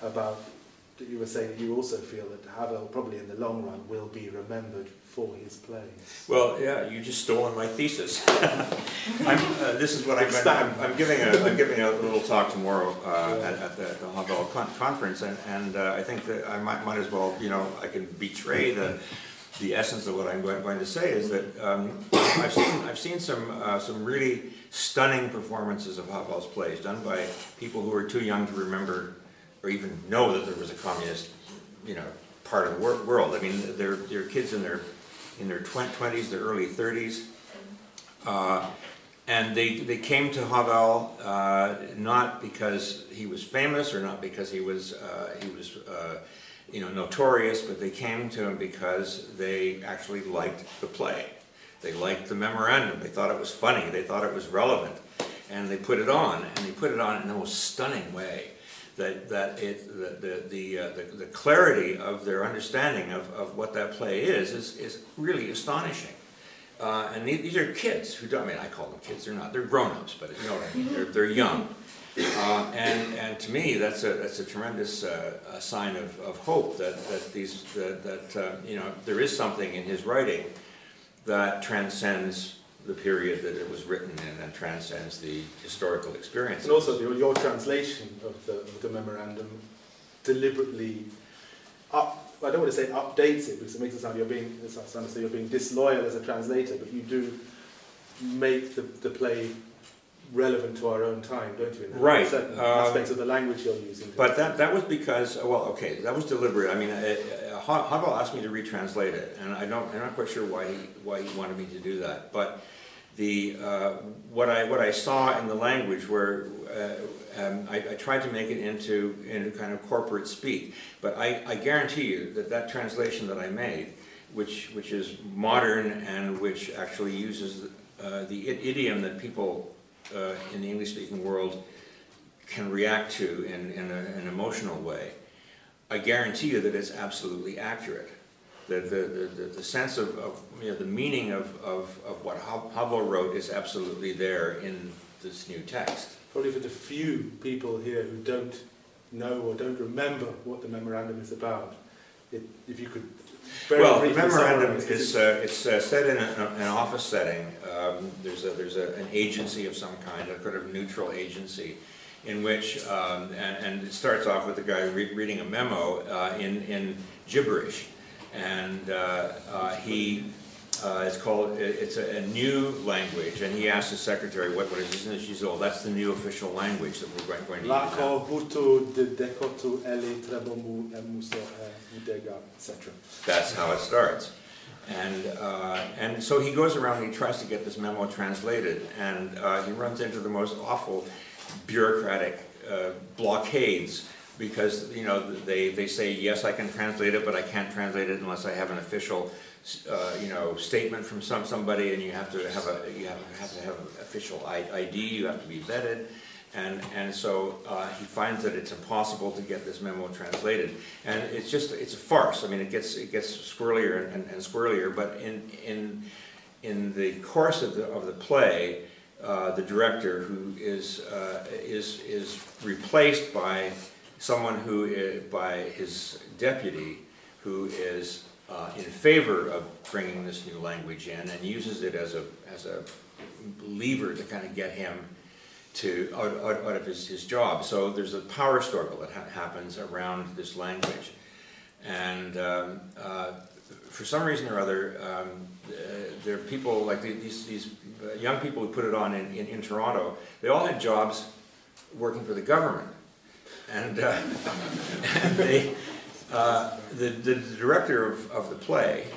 about, you were saying that you also feel that Havel probably in the long run will be remembered for his plays. Well, yeah, you just stolen my thesis. This is what I'm giving a little talk tomorrow at the Havel conference, and I think that I might as well, you know, I can betray the essence of what I'm going to say is that I've seen some really stunning performances of Havel's plays done by people who are too young to remember or even know that there was a communist, you know, part of the world. I mean, they're kids in their 20s, their early 30s, and they came to Havel not because he was famous or not because he was you know, notorious, but they came to him because they actually liked the play. They liked the memorandum. They thought it was funny. They thought it was relevant, and they put it on. And they put it on in the most stunning way. The clarity of their understanding of what that play is really astonishing. And these are kids who don't. I mean, I call them kids. They're not. They're grown-ups, but you know what I mean. They're young. And to me, that's a tremendous sign of hope that you know, there is something in his writing that transcends the period that it was written in and transcends the historical experience. And also your translation of the memorandum deliberately I don't want to say updates it, because it makes it sound you're being disloyal as a translator, but you do make the play relevant to our own time, don't you? Right. Certain aspects of the language you're using. But that was because, well, okay, that was deliberate. I mean, Havel asked me to retranslate it, and I'm not quite sure why he wanted me to do that. But what I saw in the language, where I tried to make it into kind of corporate speak, but I guarantee you that translation that I made, which is modern and which actually uses the idiom that people in the English-speaking world can react to in an emotional way, I guarantee you that it's absolutely accurate. The sense of the meaning of what Havel wrote is absolutely there in this new text. Probably for the few people here who don't know or don't remember what the memorandum is about, if you could very briefly the memorandum summarize, it's set in an office setting. There's an agency of some kind, a kind of neutral agency, in which and it starts off with the guy reading a memo in gibberish, and it's a new language, and he asks the secretary, what is this? And she says, oh, that's the new official language that we're going to use now. That's how it starts. And so he goes around and he tries to get this memo translated, and he runs into the most awful bureaucratic blockades, because they say, yes, I can translate it, but I can't translate it unless I have an official statement from somebody, and you have to have an official ID. You have to be vetted, and so he finds that it's impossible to get this memo translated, and it's a farce. I mean, it gets squirrelier and squirrelier. But in the course of the play, the director, who is replaced by someone by his deputy, who is in favor of bringing this new language in, and uses it as a lever to kind of get him out of his job. So there's a power struggle that happens around this language, and for some reason or other, there are people like these young people who put it on in Toronto. They all had jobs working for the government, and the director of the play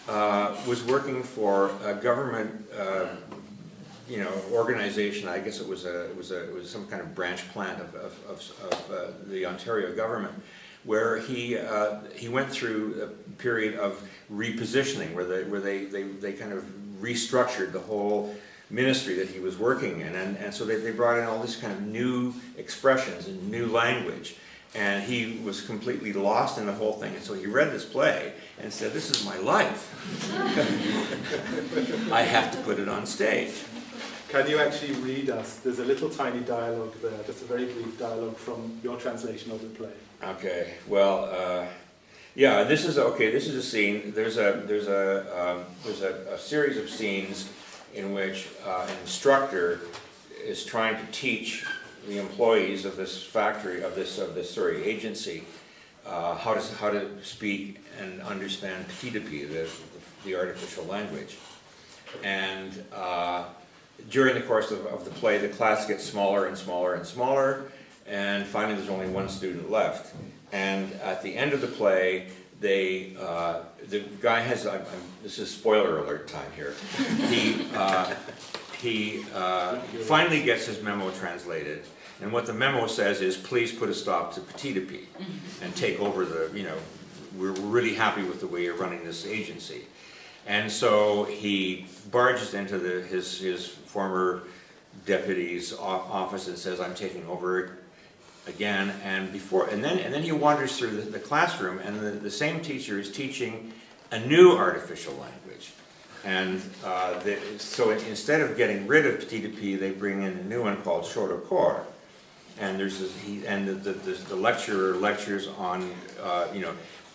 was working for a government organization. I guess it was some kind of branch plant of the Ontario government, where he went through a period of repositioning, where they kind of restructured the whole ministry that he was working in, and so they brought in all these kind of new expressions and new language, and he was completely lost in the whole thing. And so he read this play and said, "This is my life. I have to put it on stage." Can you actually read us? There's a little tiny dialogue there, just a very brief dialogue from your translation of the play. Okay. Well, yeah. This is a scene. There's a series of scenes in which an instructor is trying to teach the employees of this factory, of this agency, how to speak and understand petit, the artificial language. And during the course of the play, the class gets smaller and smaller and smaller, and finally there's only one student left. And at the end of the play, the guy has, this is spoiler alert time here, he finally gets his memo translated, and what the memo says is, please put a stop to petit and take over we're really happy with the way you're running this agency. And so he barges into his former deputy's office and says, I'm taking over it again, and then he wanders through the classroom, and the same teacher is teaching a new artificial language. And so instead of getting rid of petit, they bring in a new one called short corps. And the lecturer lectures on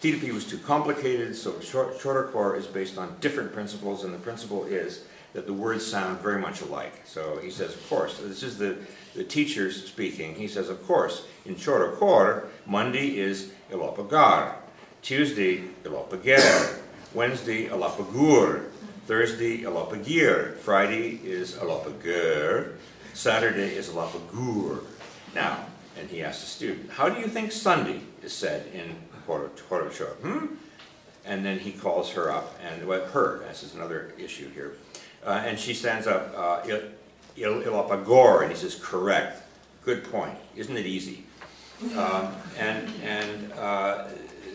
petit was too complicated, so short corps is based on different principles, and the principle is that the words sound very much alike. So he says, of course, this is the teacher speaking. He says, of course, in short corps, Monday is il va pagar, Tuesday il va pagar, Wednesday il va pagur, Thursday, alopagir. Friday is alopagir. Saturday is alopagür. Now, and he asked the student, how do you think Sunday is said in Horosho? And then he calls her up, and this is another issue here. And she stands up, ilopagor, and he says, correct. Good point. Isn't it easy?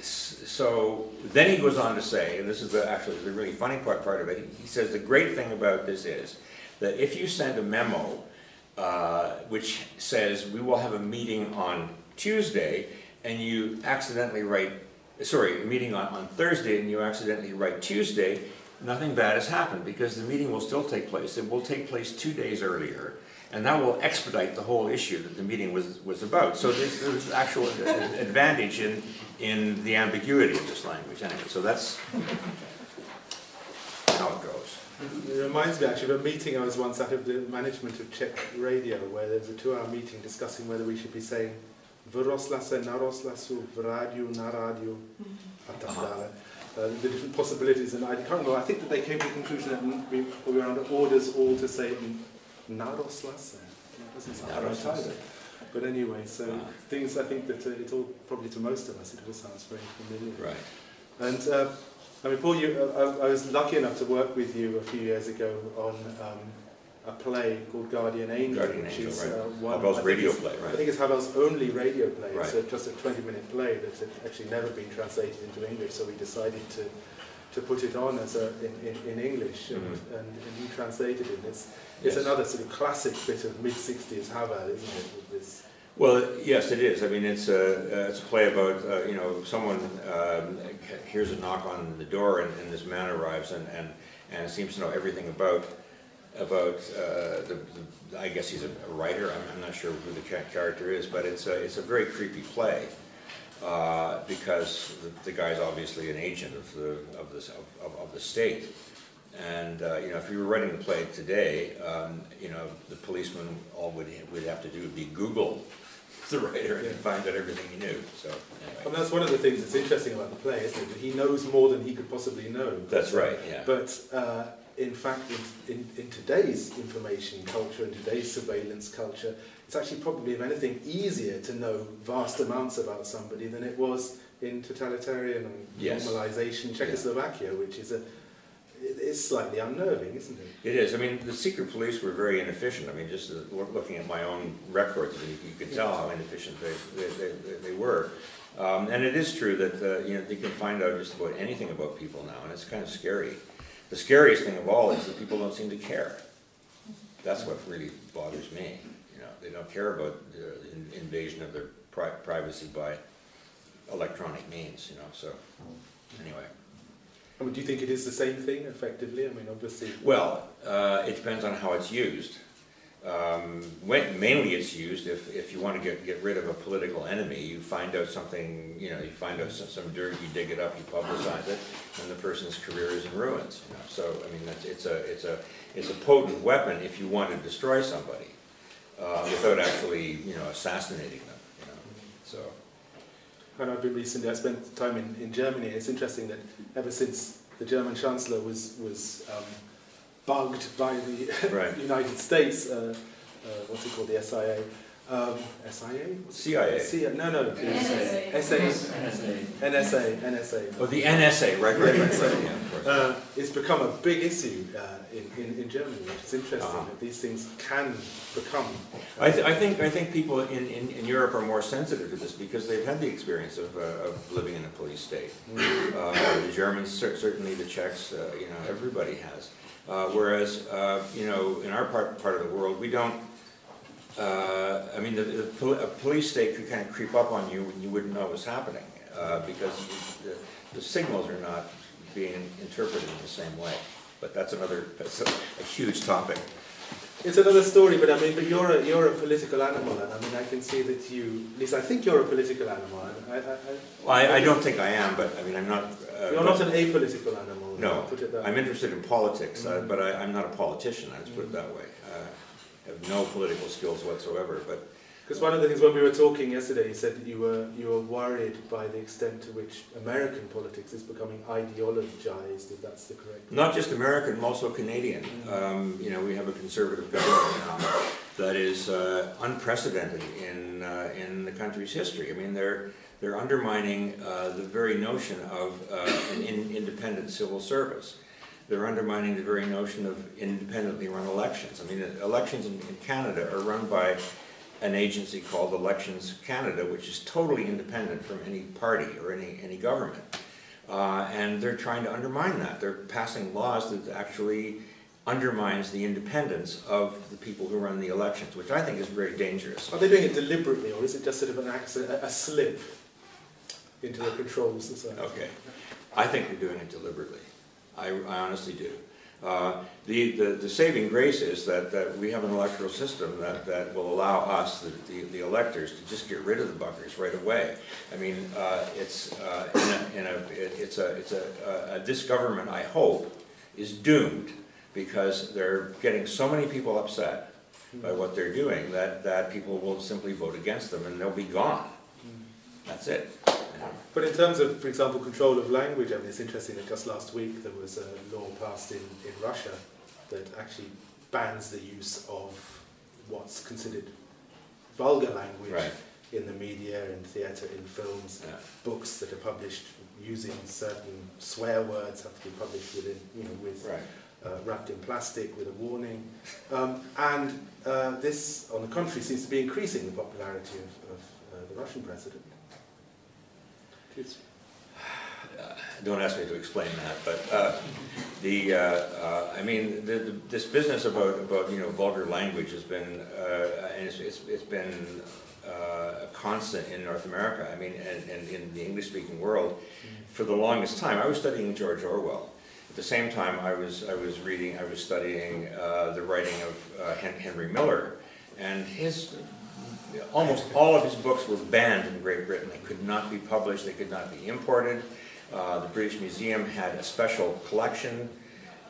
So then he goes on to say, and this is actually the really funny part of it, he says the great thing about this is that if you send a memo which says we will have a meeting on Tuesday, and you accidentally write, sorry, a meeting on Thursday, and you accidentally write Tuesday, nothing bad has happened, because the meeting will still take place. It will take place 2 days earlier, and that will expedite the whole issue that the meeting was about. So there's actual advantage in the ambiguity of this language anyway. So that's how it goes. It reminds me actually of a meeting I was once at of the management of Czech radio, where there was a 2-hour meeting discussing whether we should be saying vyrosla se, narosla su, v rádiu, na rádiu, a tak dále. The different possibilities, and I can't remember, I think that they came to the conclusion that we were under orders all to say narosla se. That doesn't sound right either. But anyway, so things, I think that it's all, probably to most of us, it all sounds very familiar. Right. And I mean, Paul, I was lucky enough to work with you a few years ago on a play called Guardian Angel, which is Havel's radio play, right? I think it's Havel's only radio play. Right. It's just a 20-minute play that's actually never been translated into English, so we decided to put it on as in English, and you translated it. It's another sort of classic bit of mid-60s Havel, isn't it? With this. Well, yes, it is. I mean, it's a play about someone hears a knock on the door, and this man arrives and seems to know everything about I guess he's a writer. I'm not sure who the character is, but it's a very creepy play because the guy's obviously an agent of the state. And if you were writing the play today, the policeman would have to do would be Google the writer and find out everything he knew. So anyway. I mean, that's one of the things that's interesting about the play, isn't it? That he knows more than he could possibly know. That's right. Yeah. But in fact, in today's information culture and today's surveillance culture, it's actually probably, if anything, easier to know vast amounts about somebody than it was in totalitarian normalization Czechoslovakia, which is it's slightly unnerving, isn't it? It is. I mean, the secret police were very inefficient. I mean, just looking at my own records, you could tell how inefficient they were. And it is true that you can find out just about anything about people now, and it's kind of scary. The scariest thing of all is that people don't seem to care. That's what really bothers me. They don't care about the invasion of their privacy by electronic means. So anyway. I mean, do you think it is the same thing, effectively? I mean, obviously. Well, it depends on how it's used. Mainly it's used if you want to get rid of a political enemy. You find out something, you find out some dirt, you dig it up, you publicize it, and the person's career is in ruins. So I mean, it's a potent weapon if you want to destroy somebody without actually assassinating them. So. And I've been recently, I spent time in Germany. It's interesting that ever since the German Chancellor was bugged by the United States, what's it called, the SIA? SIA? CIA. No. NSA. Oh, the NSA, right. NSA. Yeah, of course. It's become a big issue in Germany, which is interesting that these things can become. I think people in Europe are more sensitive to this because they've had the experience of living in a police state. The Germans, certainly the Czechs, everybody has. Whereas, in our part of the world, we don't. I mean, a police state could kind of creep up on you and you wouldn't know what's happening because the signals are not being interpreted in the same way. But that's a huge topic. It's another story, but I mean, but you're a political animal, and I mean, I can see that at least I think you're a political animal. I don't think I am, but I mean, I'm not. You're not an apolitical animal. No, put it that I'm interested in politics, but I'm not a politician. Let's put it that way. I have no political skills whatsoever, but Because one of the things when we were talking yesterday, you said that you were worried by the extent to which American politics is becoming ideologized, if that's the correct word. Not just American, also Canadian. You know, we have a conservative government now that is unprecedented in the country's history. I mean, they're undermining the very notion of an independent civil service. They're undermining the very notion of independently run elections. I mean, elections in Canada are run by an agency called Elections Canada, which is totally independent from any party or any government. And they're trying to undermine that. They're passing laws that actually undermines the independence of the people who run the elections, which I think is very dangerous. Are they doing it deliberately, or is it just sort of an accident, a slip into the controls and so on? Okay. I think they're doing it deliberately. I honestly do. The saving grace is that we have an electoral system that will allow us, the electors, to just get rid of the buggers right away. I mean, this government, I hope, is doomed because they're getting so many people upset by what they're doing that people will simply vote against them and they'll be gone. That's it. But in terms of, for example, control of language, I mean, it's interesting that just last week there was a law passed in Russia that actually bans the use of what's considered vulgar language in the media, in theatre, in films. Books that are published using certain swear words have to be published within, you know, wrapped in plastic with a warning. This, on the contrary, seems to be increasing the popularity of the Russian president. Don't ask me to explain that, but I mean, this business about you know, vulgar language has been and it's been a constant in North America. I mean, and in the English-speaking world for the longest time. I was studying George Orwell. At the same time, I was studying the writing of Henry Miller, and almost all of his books were banned in Great Britain. They could not be published, they could not be imported. The British Museum had a special collection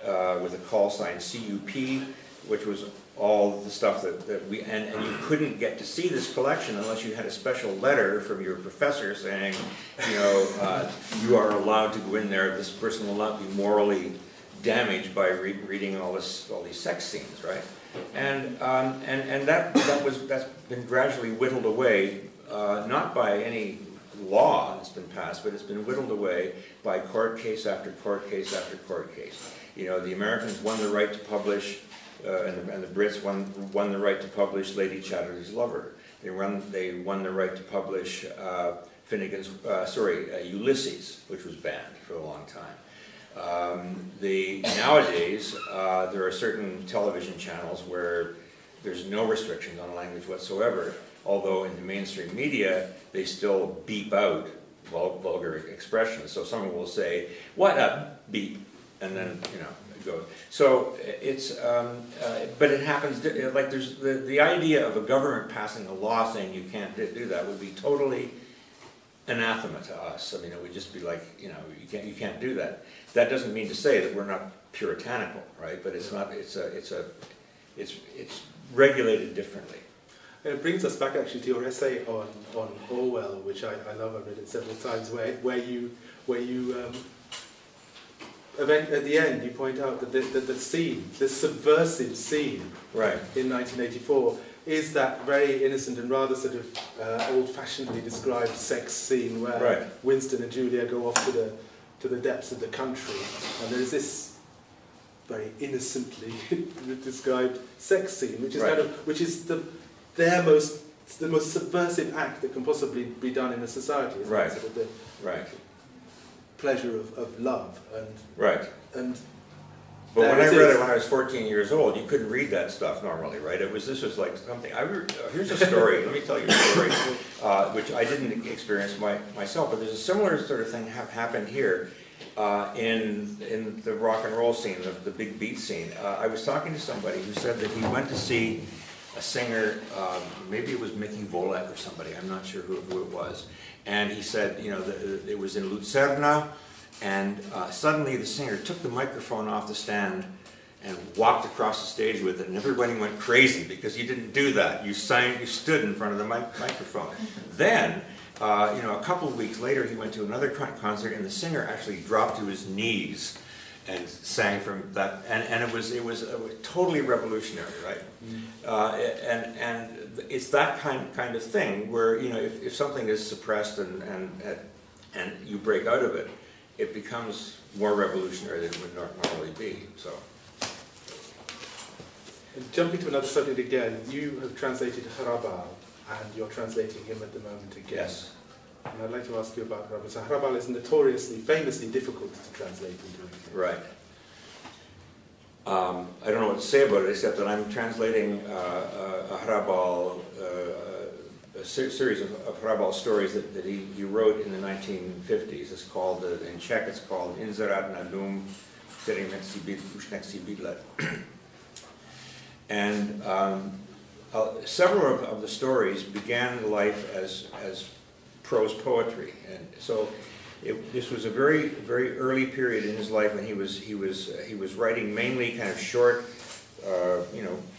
with a call sign CUP, which was all the stuff that we, and you couldn't get to see this collection unless you had a special letter from your professor saying, you know, you are allowed to go in there, this person will not be morally damaged by reading all these sex scenes, right? And that's been gradually whittled away, not by any law that's been passed, but it's been whittled away by court case after court case after court case. You know, the Americans won the right to publish, and the Brits won the right to publish Lady Chatterley's Lover. They won the right to publish Ulysses, which was banned for a long time. Nowadays, there are certain television channels where there's no restrictions on language whatsoever, although in the mainstream media, they still beep out vulgar expressions. So someone will say, "What a beep," and then, you know, go. So it's, but it happens, like there's the idea of a government passing a law saying you can't do that would be totally anathema to us. I mean, it would just be like, you know, you can't do that. That doesn't mean to say that we're not puritanical, right? But it's not. It's regulated differently. And it brings us back actually to your essay on Orwell, which I love. I've read it several times. Where you at the end you point out that the scene, this subversive scene, right, in 1984. Is that very innocent and rather sort of old-fashionedly described sex scene where Winston and Julia go off to the depths of the country, and there's this very innocently described sex scene, which is the most subversive act that can possibly be done in a society. Isn't it? Sort of the pleasure of love and. But when I read it when I was 14 years old, you couldn't read that stuff normally, right? This was like something. Here's a story. Let me tell you a story, which I didn't experience myself. But there's a similar sort of thing happened here in the rock and roll scene, the big beat scene. I was talking to somebody who said that he went to see a singer. Maybe it was Mickey Volek or somebody. I'm not sure who it was. And he said, you know, it was in Lucerna. And suddenly the singer took the microphone off the stand and walked across the stage with it, and everybody went crazy because you didn't do that. You stood in front of the microphone. Then, a couple of weeks later, he went to another concert, and the singer actually dropped to his knees and sang from that, and it was totally revolutionary, right? And it's that kind of thing where, if something is suppressed and you break out of it, it becomes more revolutionary than it would normally be. So. And jumping to another subject again, you have translated Havel, and you're translating him at the moment again. Yes. And I'd like to ask you about Havel. So Havel is famously difficult to translate into English. Right. I don't know what to say about it, except that I'm translating a Havel, a series of Havel stories that he wrote in the 1950s. It's called, in Czech, it's called Inzerat na dům, který už nechci bydlet. And several of the stories began life as prose poetry, and so this was a very early period in his life when he was writing mainly kind of short,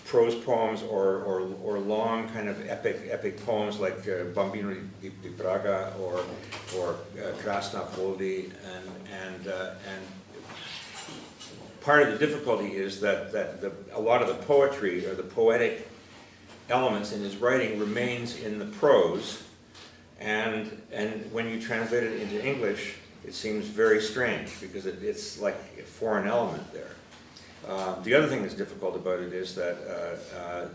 prose poems or long kind of epic poems like Bambino di Praga or Krásná Poldi, and part of the difficulty is that a lot of the poetry or the poetic elements in his writing remains in the prose, and when you translate it into English, it seems very strange because it's like a foreign element there. The other thing that's difficult about it is that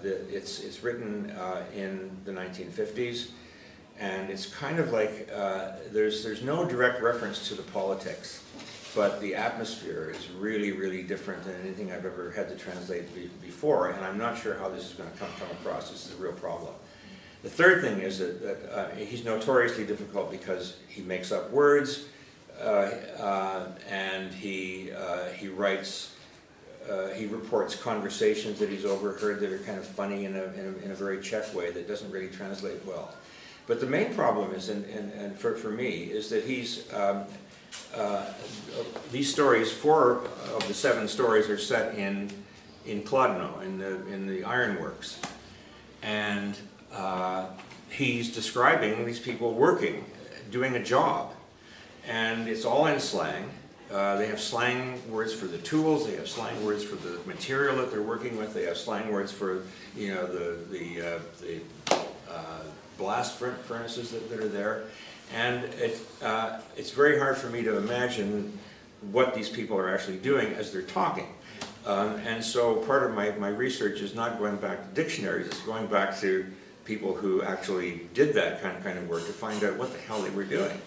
it's written in the 1950s, and it's kind of like there's no direct reference to the politics. But the atmosphere is really different than anything I've ever had to translate before, and I'm not sure how this is going to come across. This is a real problem. The third thing is that he's notoriously difficult because he makes up words, and he writes, he reports conversations that he's overheard that are kind of funny in a very Czech way that doesn't really translate well. But the main problem is, and for me, is that he's these stories, 4 of the 7 stories are set in Kladno, in the ironworks, and he's describing these people working, doing a job, and it's all in slang. They have slang words for the tools, they have slang words for the material that they're working with, they have slang words for the blast furnaces that are there. And it's very hard for me to imagine what these people are actually doing as they're talking. And so part of my research is not going back to dictionaries, it's going back to people who actually did that kind of work to find out what the hell they were doing.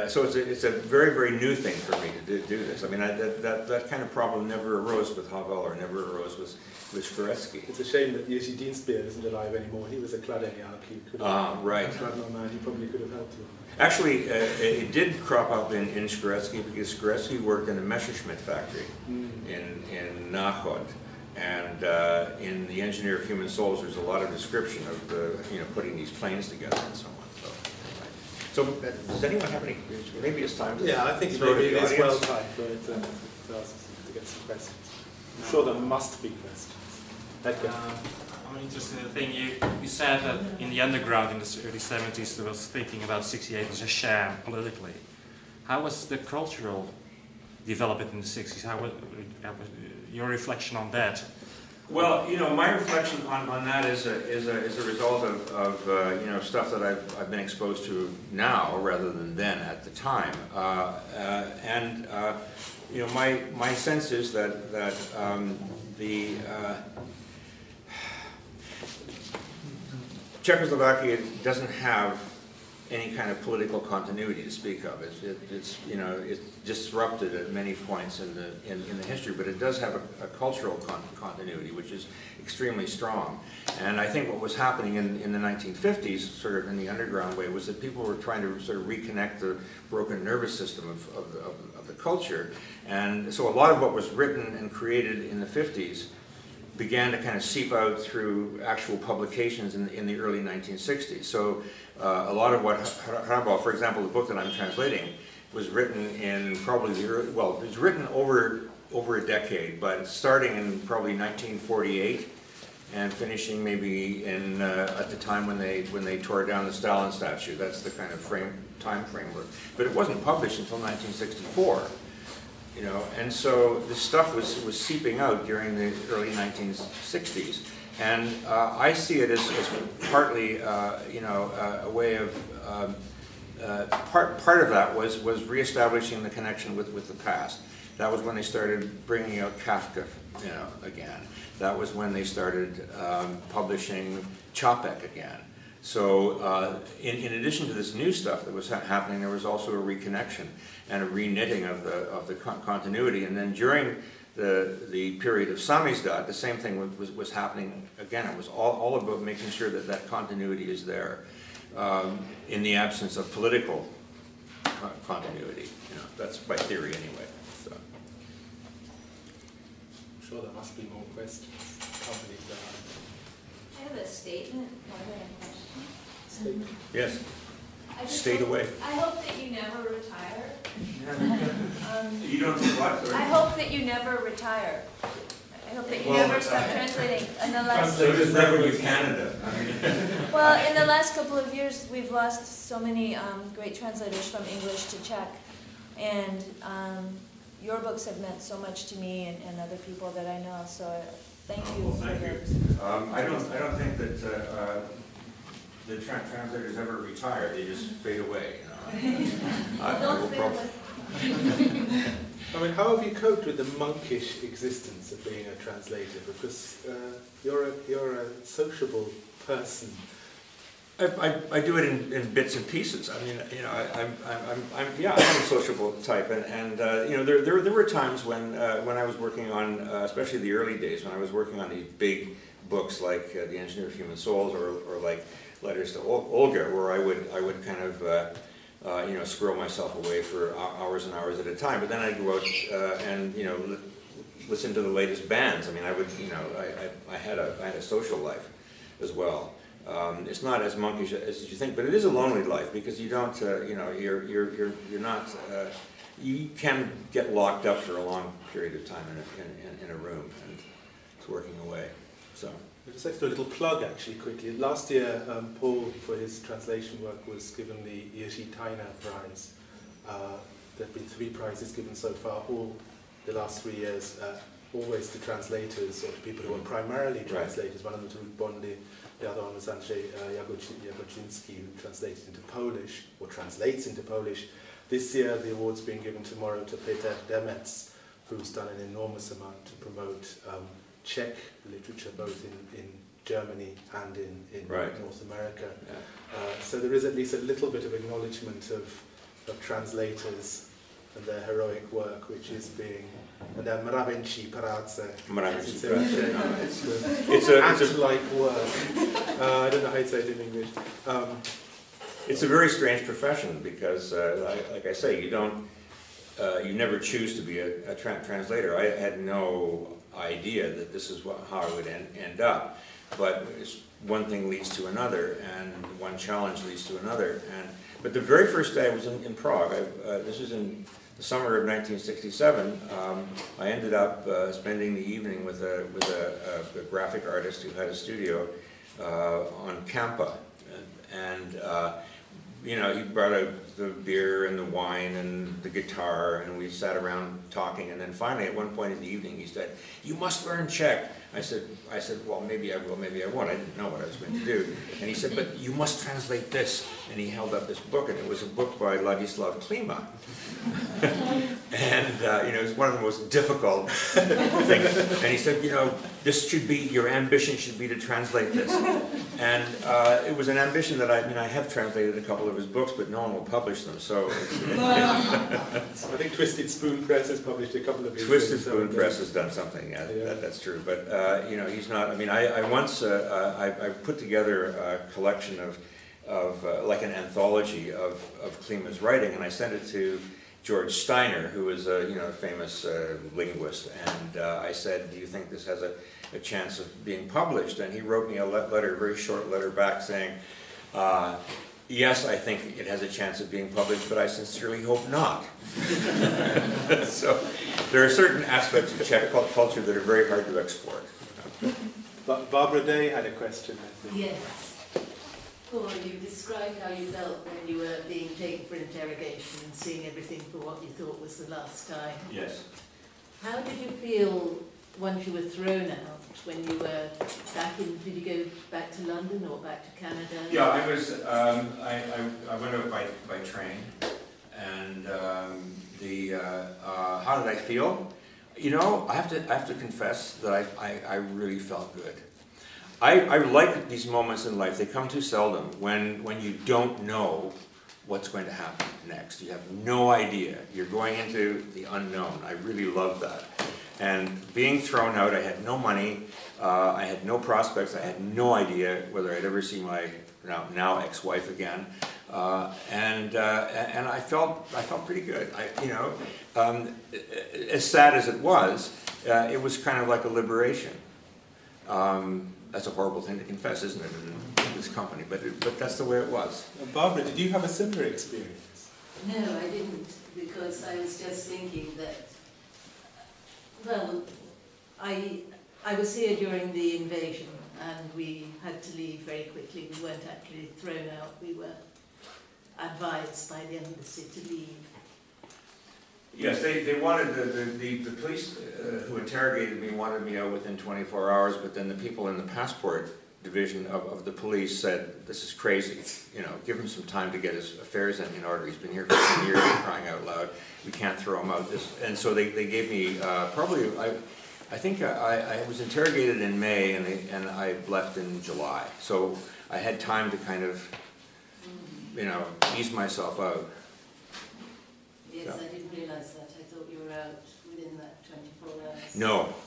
So it's a very new thing for me to do this. I mean, that kind of problem never arose with Havel or never arose with Škvětský. It's a shame that Jiří Dienstbier isn't alive anymore. He was a Kladeniak. He could have, right. Kladno man, he probably could have helped you. Actually, it did crop up in Škvětský because Škvětský worked in a Messerschmitt factory in Náchod. And in The Engineer of Human Souls, there's a lot of description of putting these planes together and so on. So does anyone have any? Maybe it's time to. Yeah, I think maybe it is well time for it to get some questions. I'm sure there must be questions. I'm interested in the thing you said that in the underground in the early 70s there was thinking about 68 as a sham politically. How was the cultural development in the 60s? How was your reflection on that? Well, my reflection on that is a result of stuff that I've been exposed to now rather than then at the time, my sense is that the Czechoslovakia doesn't have any kind of political continuity to speak of. It's disrupted at many points in the history, but it does have a cultural continuity, which is extremely strong. And I think what was happening in the 1950s, sort of in the underground way, was that people were trying to sort of reconnect the broken nervous system of the culture. And so a lot of what was written and created in the 50s began to kind of seep out through actual publications in the early 1960s. So a lot of what Havel, for example, the book that I'm translating, was written in probably the early, well, it was written over a decade, but starting in probably 1948 and finishing maybe in at the time when they tore down the Stalin statue. That's the kind of time framework. But it wasn't published until 1964. You know, and so this stuff was seeping out during the early 1960s, and I see it as partly, you know, a way of part of that was reestablishing the connection with the past. That was when they started bringing out Kafka, you know, again. That was when they started publishing Čapek again. So in addition to this new stuff that was happening, there was also a reconnection and a reknitting of the continuity. And then during the period of samizdat, the same thing was happening again. It was all about making sure that that continuity is there in the absence of political continuity. You know, that's by theory anyway. So. I'm sure there must be more questions. I have a statement more than a question. Statement. Yes. I just Stayed hope, away. I hope that you never retire. You don't think what? I hope that you never retire. I hope that you Well, never stop translating. In the last, So does Revenue Canada. well, in the last couple of years, we've lost so many great translators from English to Czech, and your books have meant so much to me and other people that I know. So thank you. Well, thank you. I don't think that the translators ever retire. They just fade away. You know? Don't fade away. I mean, how have you coped with the monkish existence of being a translator? Because you're a sociable person. I do it in bits and pieces. I mean, you know, I'm a sociable type, and you know, there were times when I was working on, especially the early days, when I was working on these big books like The Engineer of Human Souls or like Letters to Olga, where I would kind of you know, squirrel myself away for hours and hours at a time. But then I'd go out and, you know, listen to the latest bands. I mean, I would, you know, I had a social life as well. It's not as monkish as you think, but it is a lonely life because you don't, you know, you're not, you can get locked up for a long period of time in a room, and it's working away. So. I'd just like to do a little plug, actually, quickly. Last year, Paul, for his translation work, was given the Jerzy Tajna Prize. There have been 3 prizes given so far, all the last 3 years, always to translators or to people who are primarily translators. Right. One of them was Ruth Bondy, the other one was Andrzej Jagodziński, who translated into Polish, or translates into Polish. This year, the award's being given tomorrow to Peter Demets, who's done an enormous amount to promote Czech literature, both in Germany and in North America. Yeah. So there is at least a little bit of acknowledgement of translators and their heroic work, which is being mravenčí práce. It's a like work. I don't know how to say it in English. It's a very strange profession because, like I say, you never choose to be a translator. I had no idea that this is how I would end up, but one thing leads to another, and one challenge leads to another. But the very first day I was in Prague, this was in the summer of 1967, I ended up spending the evening with a graphic artist who had a studio on Kampa, and you know, he brought out the beer and the wine and the guitar, and we sat around talking, and then finally at one point in the evening he said, "You must learn Czech." I said, well, maybe I will, maybe I won't. I didn't know what I was going to do. And he said, "But you must translate this." And he held up this book, and it was a book by Ladislav Klima. And you know, it was one of the most difficult things. And he said, "You know, this should be, your ambition should be to translate this." And it was an ambition that I have translated a couple of his books, but no one will publish them. So I think Twisted Spoon Press has published a couple of his. Twisted Spoon Press has done something. Yeah, that's true. But you know, he's not. I mean, I once I put together a collection of like an anthology of Klima's writing, and I sent it to George Steiner, who is a famous linguist, and I said, "Do you think this has a chance of being published?" And he wrote me a letter, a very short letter back, saying, Yes, I think it has a chance of being published, but I sincerely hope not. So there are certain aspects of Czech culture that are very hard to export. But Barbara Day had a question, I think. Yes. Paul, you described how you felt when you were being taken for interrogation and seeing everything for what you thought was the last time. Yes. How did you feel once you were thrown out, when you were back in, did you go back to London or back to Canada? Yeah, I was, I went out by train, and how did I feel? You know, I have to confess that I really felt good. I like these moments in life. They come too seldom when you don't know what's going to happen next. You have no idea. You're going into the unknown. I really love that. And being thrown out, I had no money. I had no prospects. I had no idea whether I'd ever see my now ex-wife again. And I felt pretty good. As sad as it was kind of like a liberation. That's a horrible thing to confess, isn't it, in this company? But that's the way it was. Barbara, did you have a similar experience? No, I didn't, because I was just thinking that, well, I was here during the invasion, and we had to leave very quickly. We weren't actually thrown out. We were advised by the embassy to leave. Yes, they wanted, the police who interrogated me wanted me out within 24 hours, but then the people in the passport division of the police said, this is crazy, you know, give him some time to get his affairs in order. He's been here for 10 years, crying out loud. We can't throw him out. And so they gave me, I think I was interrogated in May, and I left in July. So I had time to kind of, you know, ease myself out. Yes, I didn't realise that. I thought you were out within that 24 hours.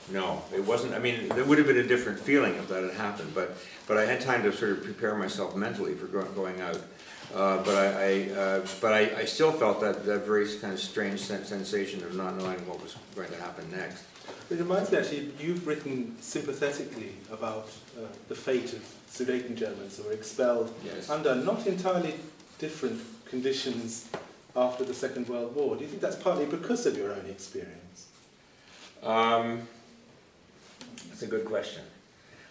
No, it wasn't. I mean, there would have been a different feeling if that had happened, but I had time to sort of prepare myself mentally for going out. But I still felt that very kind of strange sensation of not knowing what was going to happen next. It reminds me, actually, you've written sympathetically about the fate of Sudeten Germans who were expelled under not entirely different conditions after the Second World War. Do you think that's partly because of your own experience? That's a good question.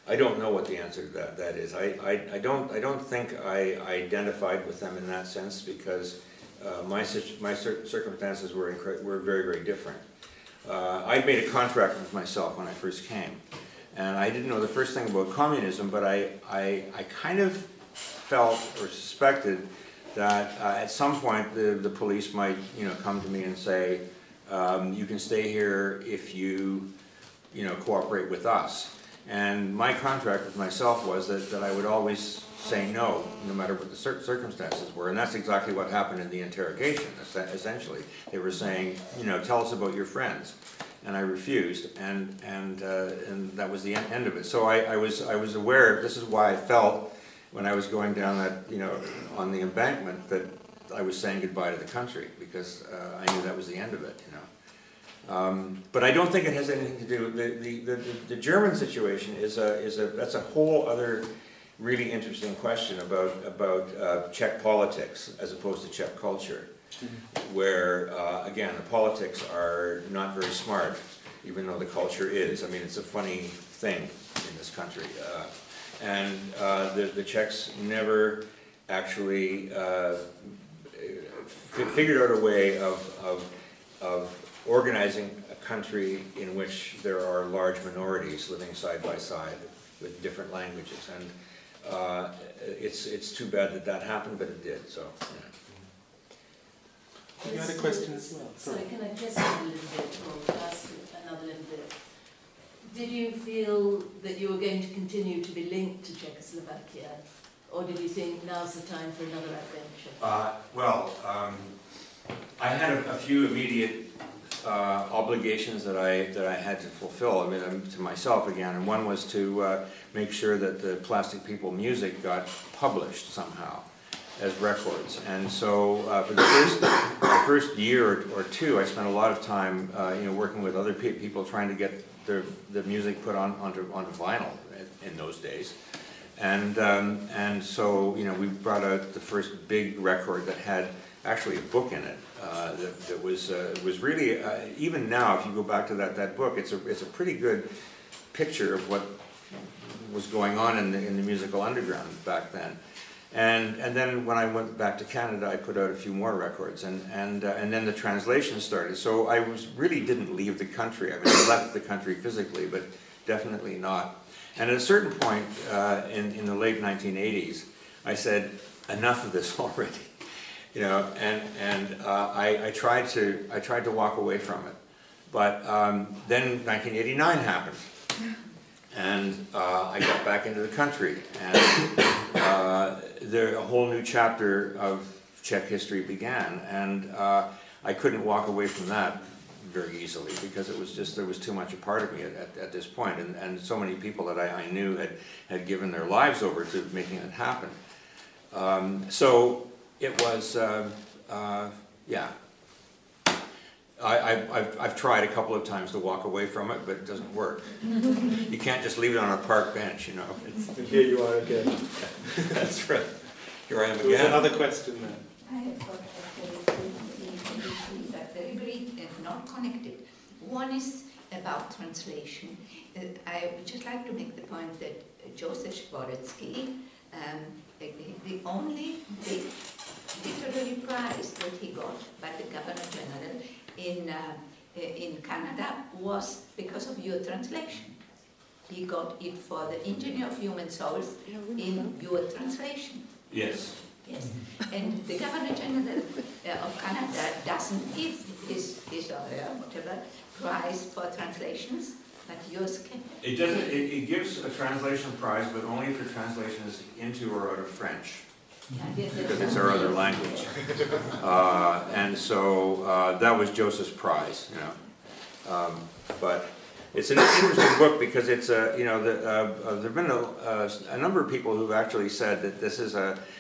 I don't know what the answer to that is. I don't think I identified with them in that sense, because my circumstances were very, very different. I'd made a contract with myself when I first came, and I didn't know the first thing about communism, but I kind of felt or suspected that at some point the police might, you know, come to me and say, you can stay here if you cooperate with us. And my contract with myself was that I would always say no matter what the circumstances were. And that's exactly what happened in the interrogation, essentially. They were saying, you know, tell us about your friends. And I refused, and that was the end of it. So I was aware, this is why I felt when I was going down that, you know, on the embankment, that I was saying goodbye to the country, because I knew that was the end of it, you know. But I don't think it has anything to do. The German situation that's a whole other really interesting question about Czech politics as opposed to Czech culture, where again the politics are not very smart, even though the culture is. I mean, it's a funny thing in this country, and the Czechs never actually figured out a way of organizing a country in which there are large minorities living side by side with different languages, and it's too bad that happened, but it did. So. Yeah. You had a question as well. Sorry, can I just add a little bit, or ask another little bit? Did you feel that you were going to continue to be linked to Czechoslovakia, or did you think now's the time for another adventure? I had a few immediate obligations that I had to fulfill. I mean, to myself again, and one was to make sure that the Plastic People music got published somehow as records. And so for the first year or two, I spent a lot of time, working with other people trying to get the music put onto vinyl in those days. And so, you know, we brought out the first big record that had actually a book in it. That was really, even now, if you go back to that book, it's a pretty good picture of what was going on in the musical underground back then. And then when I went back to Canada, I put out a few more records, and then the translation started. So I really didn't leave the country. I mean, I left the country physically, but definitely not. And at a certain point in the late 1980s, I said, enough of this already, you know. And I tried to walk away from it, but then 1989 happened. And I got back into the country, and a whole new chapter of Czech history began, and I couldn't walk away from that very easily, because it was just, there was too much a part of me at this point, and so many people that I knew had given their lives over to making it happen. So it was, yeah. I've tried a couple of times to walk away from it, but it doesn't work. You can't just leave it on a park bench, you know. And here you are again. That's right. Here I am There was again. another question there. I have got actually but very brief and not connected. One is about translation. I would just like to make the point that Joseph Zboretsky, the only big literary prize that he got by the Governor General in Canada was because of your translation. He got it for the Engineer of Human Souls in your translation. Yes. Yes. And the Governor General of Canada doesn't give his or her, whatever, prize for translations, but yours can. It doesn't. It gives a translation prize, but only if your translation is into or out of French, because it's our other language. And so that was Joseph's prize, you know. But it's an interesting book because it's you know, there've been a number of people who've actually said that this is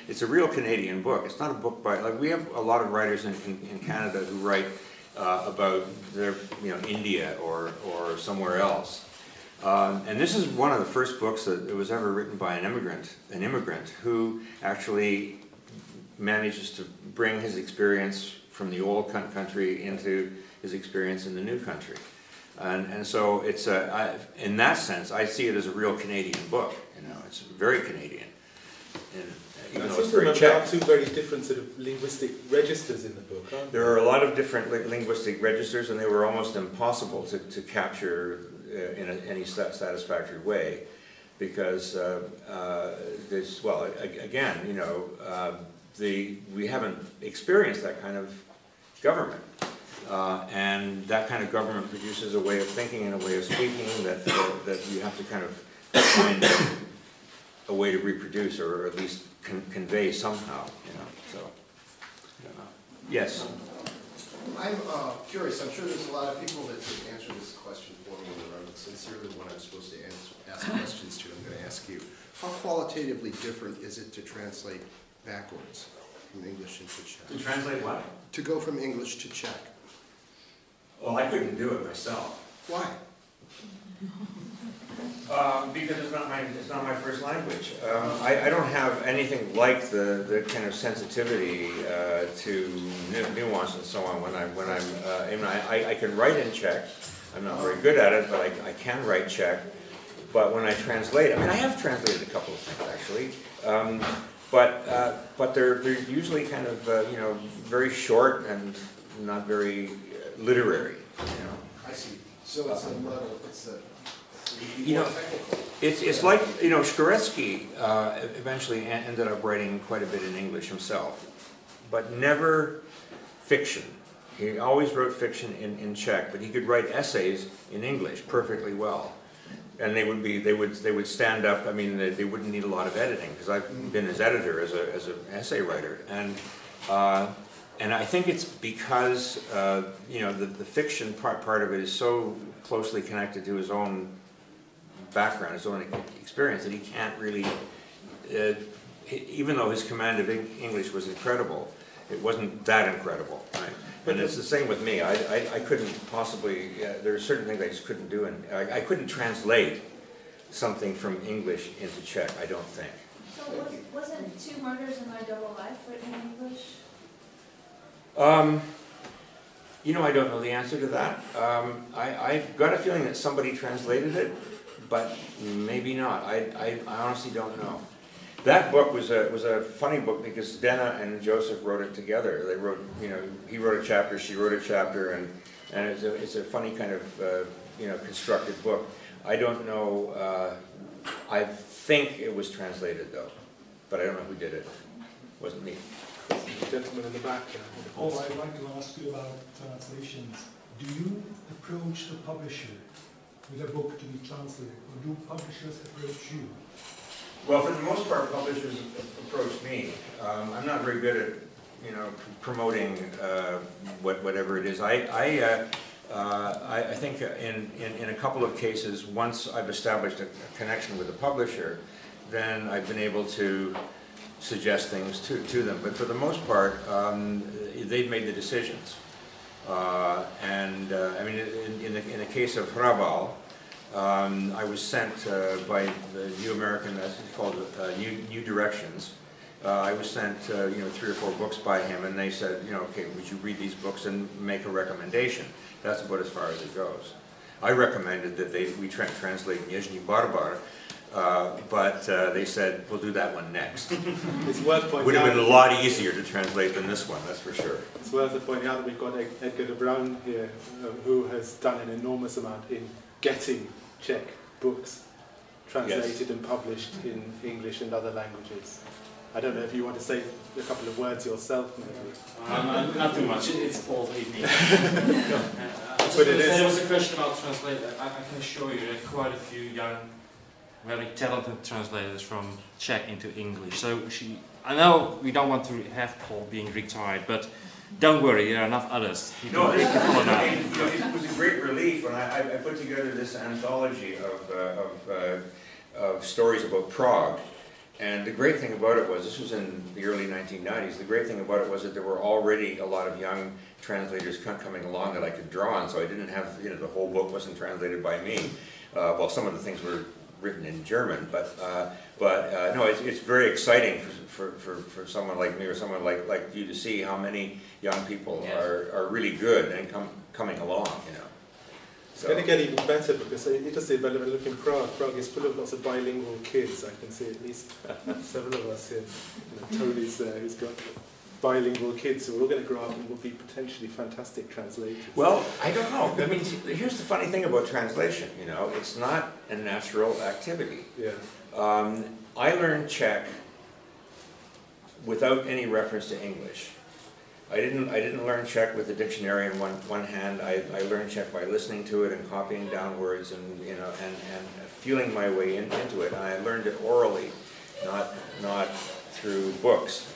it's a real Canadian book. It's not a book by, like, we have a lot of writers in Canada who write about their, you know, India or somewhere else. And this is one of the first books that was ever written by an immigrant who actually manages to bring his experience from the old country into his experience in the new country. And so it's in that sense, I see it as a real Canadian book. You know, it's very Canadian. And even though it's very Czech. There are two very different sort of linguistic registers in the book, aren't there? There are a lot of different linguistic registers, and they were almost impossible to capture in any satisfactory way, because there's, well, again, you know, we haven't experienced that kind of government, and that kind of government produces a way of thinking and a way of speaking that you have to kind of find a way to reproduce, or at least convey somehow, you know. So, yes. I'm curious. I'm sure there's a lot of people that could answer this question for me, and I'm sincerely the one I'm supposed to ask questions to. I'm going to ask you. How qualitatively different is it to translate backwards from English into Czech? To translate what? To go from English to Czech. Well, I couldn't do it myself. Why? Because it's not my first language. I don't have anything like the kind of sensitivity to nuance and so on I can write in Czech. I'm not very good at it, but I can write Czech. But when I translate, I mean, I have translated a couple of things actually, but they're usually kind of you know, very short and not very literary. You know. I see. So it's a level. It's a. You know, it's like, you know, Zboretsky eventually ended up writing quite a bit in English himself, but never fiction. He always wrote fiction in Czech, but he could write essays in English perfectly well, and they would stand up. I mean, they wouldn't need a lot of editing, because I've been his editor as an essay writer, and I think it's because you know, the fiction part of it is so closely connected to his own background, his own experience, that he can't really, even though his command of English was incredible, it wasn't that incredible, right? And it's the same with me. I couldn't possibly, there are certain things I just couldn't do, and I couldn't translate something from English into Czech, I don't think. So wasn't Two Murders in My Double Life written in English? You know, I don't know the answer to that. I've got a feeling that somebody translated it, but maybe not. I honestly don't know. That book was a funny book because Dena and Joseph wrote it together. They wrote, you know, he wrote a chapter, she wrote a chapter, and it's a funny kind of you know, constructed book. I don't know. I think it was translated though, but I don't know who did it. It wasn't me. Gentleman in the back. Also, I'd like to ask you about translations. Do you approach the publisher with a book to be translated, or do publishers approach you? Well, for the most part, publishers approach me. I'm not very good at, you know, promoting whatever it is. I think in a couple of cases, once I've established a connection with the publisher, then I've been able to suggest things to them. But for the most part, they've made the decisions. I mean, in the case of Havel, I was sent by the New American, as it's called, New Directions. I was sent, you know, 3 or 4 books by him, and they said, you know, okay, would you read these books and make a recommendation? That's about as far as it goes. I recommended that we translate Nizhny Barbar, but they said, we'll do that one next. It's worth pointing out. Would have been a lot easier to translate than this one, that's for sure. It's worth pointing out that we've got Edgar de Bruin here, who has done an enormous amount in getting Czech books translated and published in English and other languages. I don't know if you want to say a couple of words yourself, maybe. Not too much. It's Paul's evening. But it is. There was a question about translator. I can assure you there are quite a few young, very talented translators from Czech into English. So I know we don't want to have Paul being retired, but don't worry, there are enough others. No, it was a great relief when I put together this anthology of stories about Prague. And the great thing about it was, this was in the early 1990s, the great thing about it was that there were already a lot of young translators coming along that I could draw on, so I didn't have, you know, the whole book wasn't translated by me. Well, some of the things were written in German, but no, it's very exciting for someone like me or someone like you to see how many young people are really good and coming along, you know. It's going to get even better because you just say, look in Prague. Prague is full of lots of bilingual kids. I can see at least several of us here. You know, Tony's there, who's got bilingual kids who are all going to grow up and will be potentially fantastic translators. Well, I don't know. I mean, here's the funny thing about translation. You know, it's not a natural activity. Yeah. I learned Czech without any reference to English. I didn't learn Czech with a dictionary in one hand. I learned Czech by listening to it and copying down words and, you know, and feeling my way into it. And I learned it orally, not through books.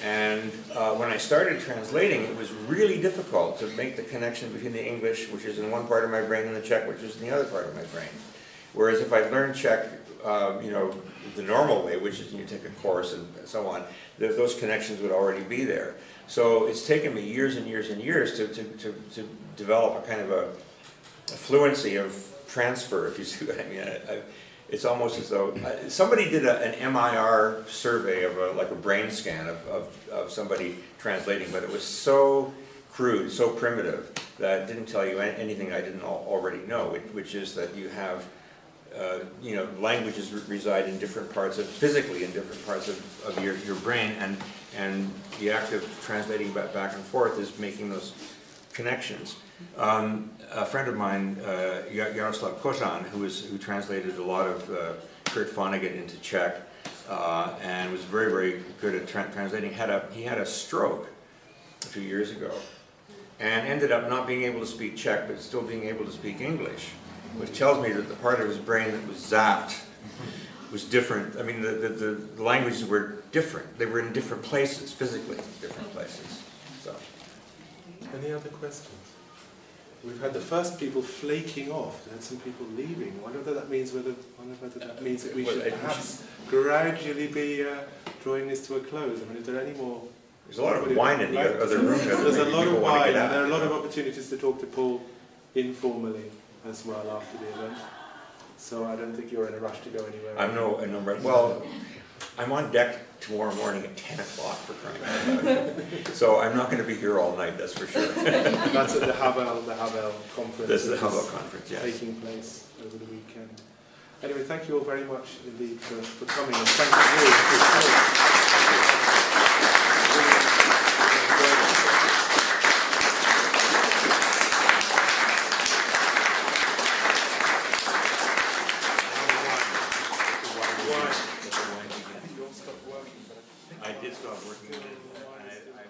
And when I started translating, it was really difficult to make the connection between the English, which is in one part of my brain, and the Czech, which is in the other part of my brain. Whereas if I learned Czech, you know, the normal way, which is you take a course and so on, those connections would already be there. So it's taken me years and years and years to develop a kind of a fluency of transfer, if you see what I mean. It's almost as though somebody did an MIR survey of like a brain scan of somebody translating, but it was so crude, so primitive, that it didn't tell you anything I didn't already know, which is that you have you know, languages reside in different parts of, physically in different parts of your brain, and the act of translating back and forth is making those connections. A friend of mine, Jaroslav Kozan, who translated a lot of Kurt Vonnegut into Czech, and was very, very good at translating, he had a stroke a few years ago, and ended up not being able to speak Czech, but still being able to speak English, which tells me that the part of his brain that was zapped was different. I mean, the languages were different. They were in different places, physically different places. So. Any other questions? We've had the first people flaking off, and some people leaving. I wonder whether that means that we should perhaps gradually be drawing this to a close. I mean, is there any more? There's a lot of wine in the other room. There's a lot of wine. There are a lot of opportunities to talk to Paul informally as well after the event. So I don't think you're in a rush to go anywhere. Well, I'm on deck tomorrow morning at 10 o'clock for crying out loud. So I'm not going to be here all night, that's for sure. That's at the Havel conference. This is the Havel conference, yes. Taking place over the weekend. Anyway, thank you all very much indeed for coming, and thank you for I did stop working on it, and I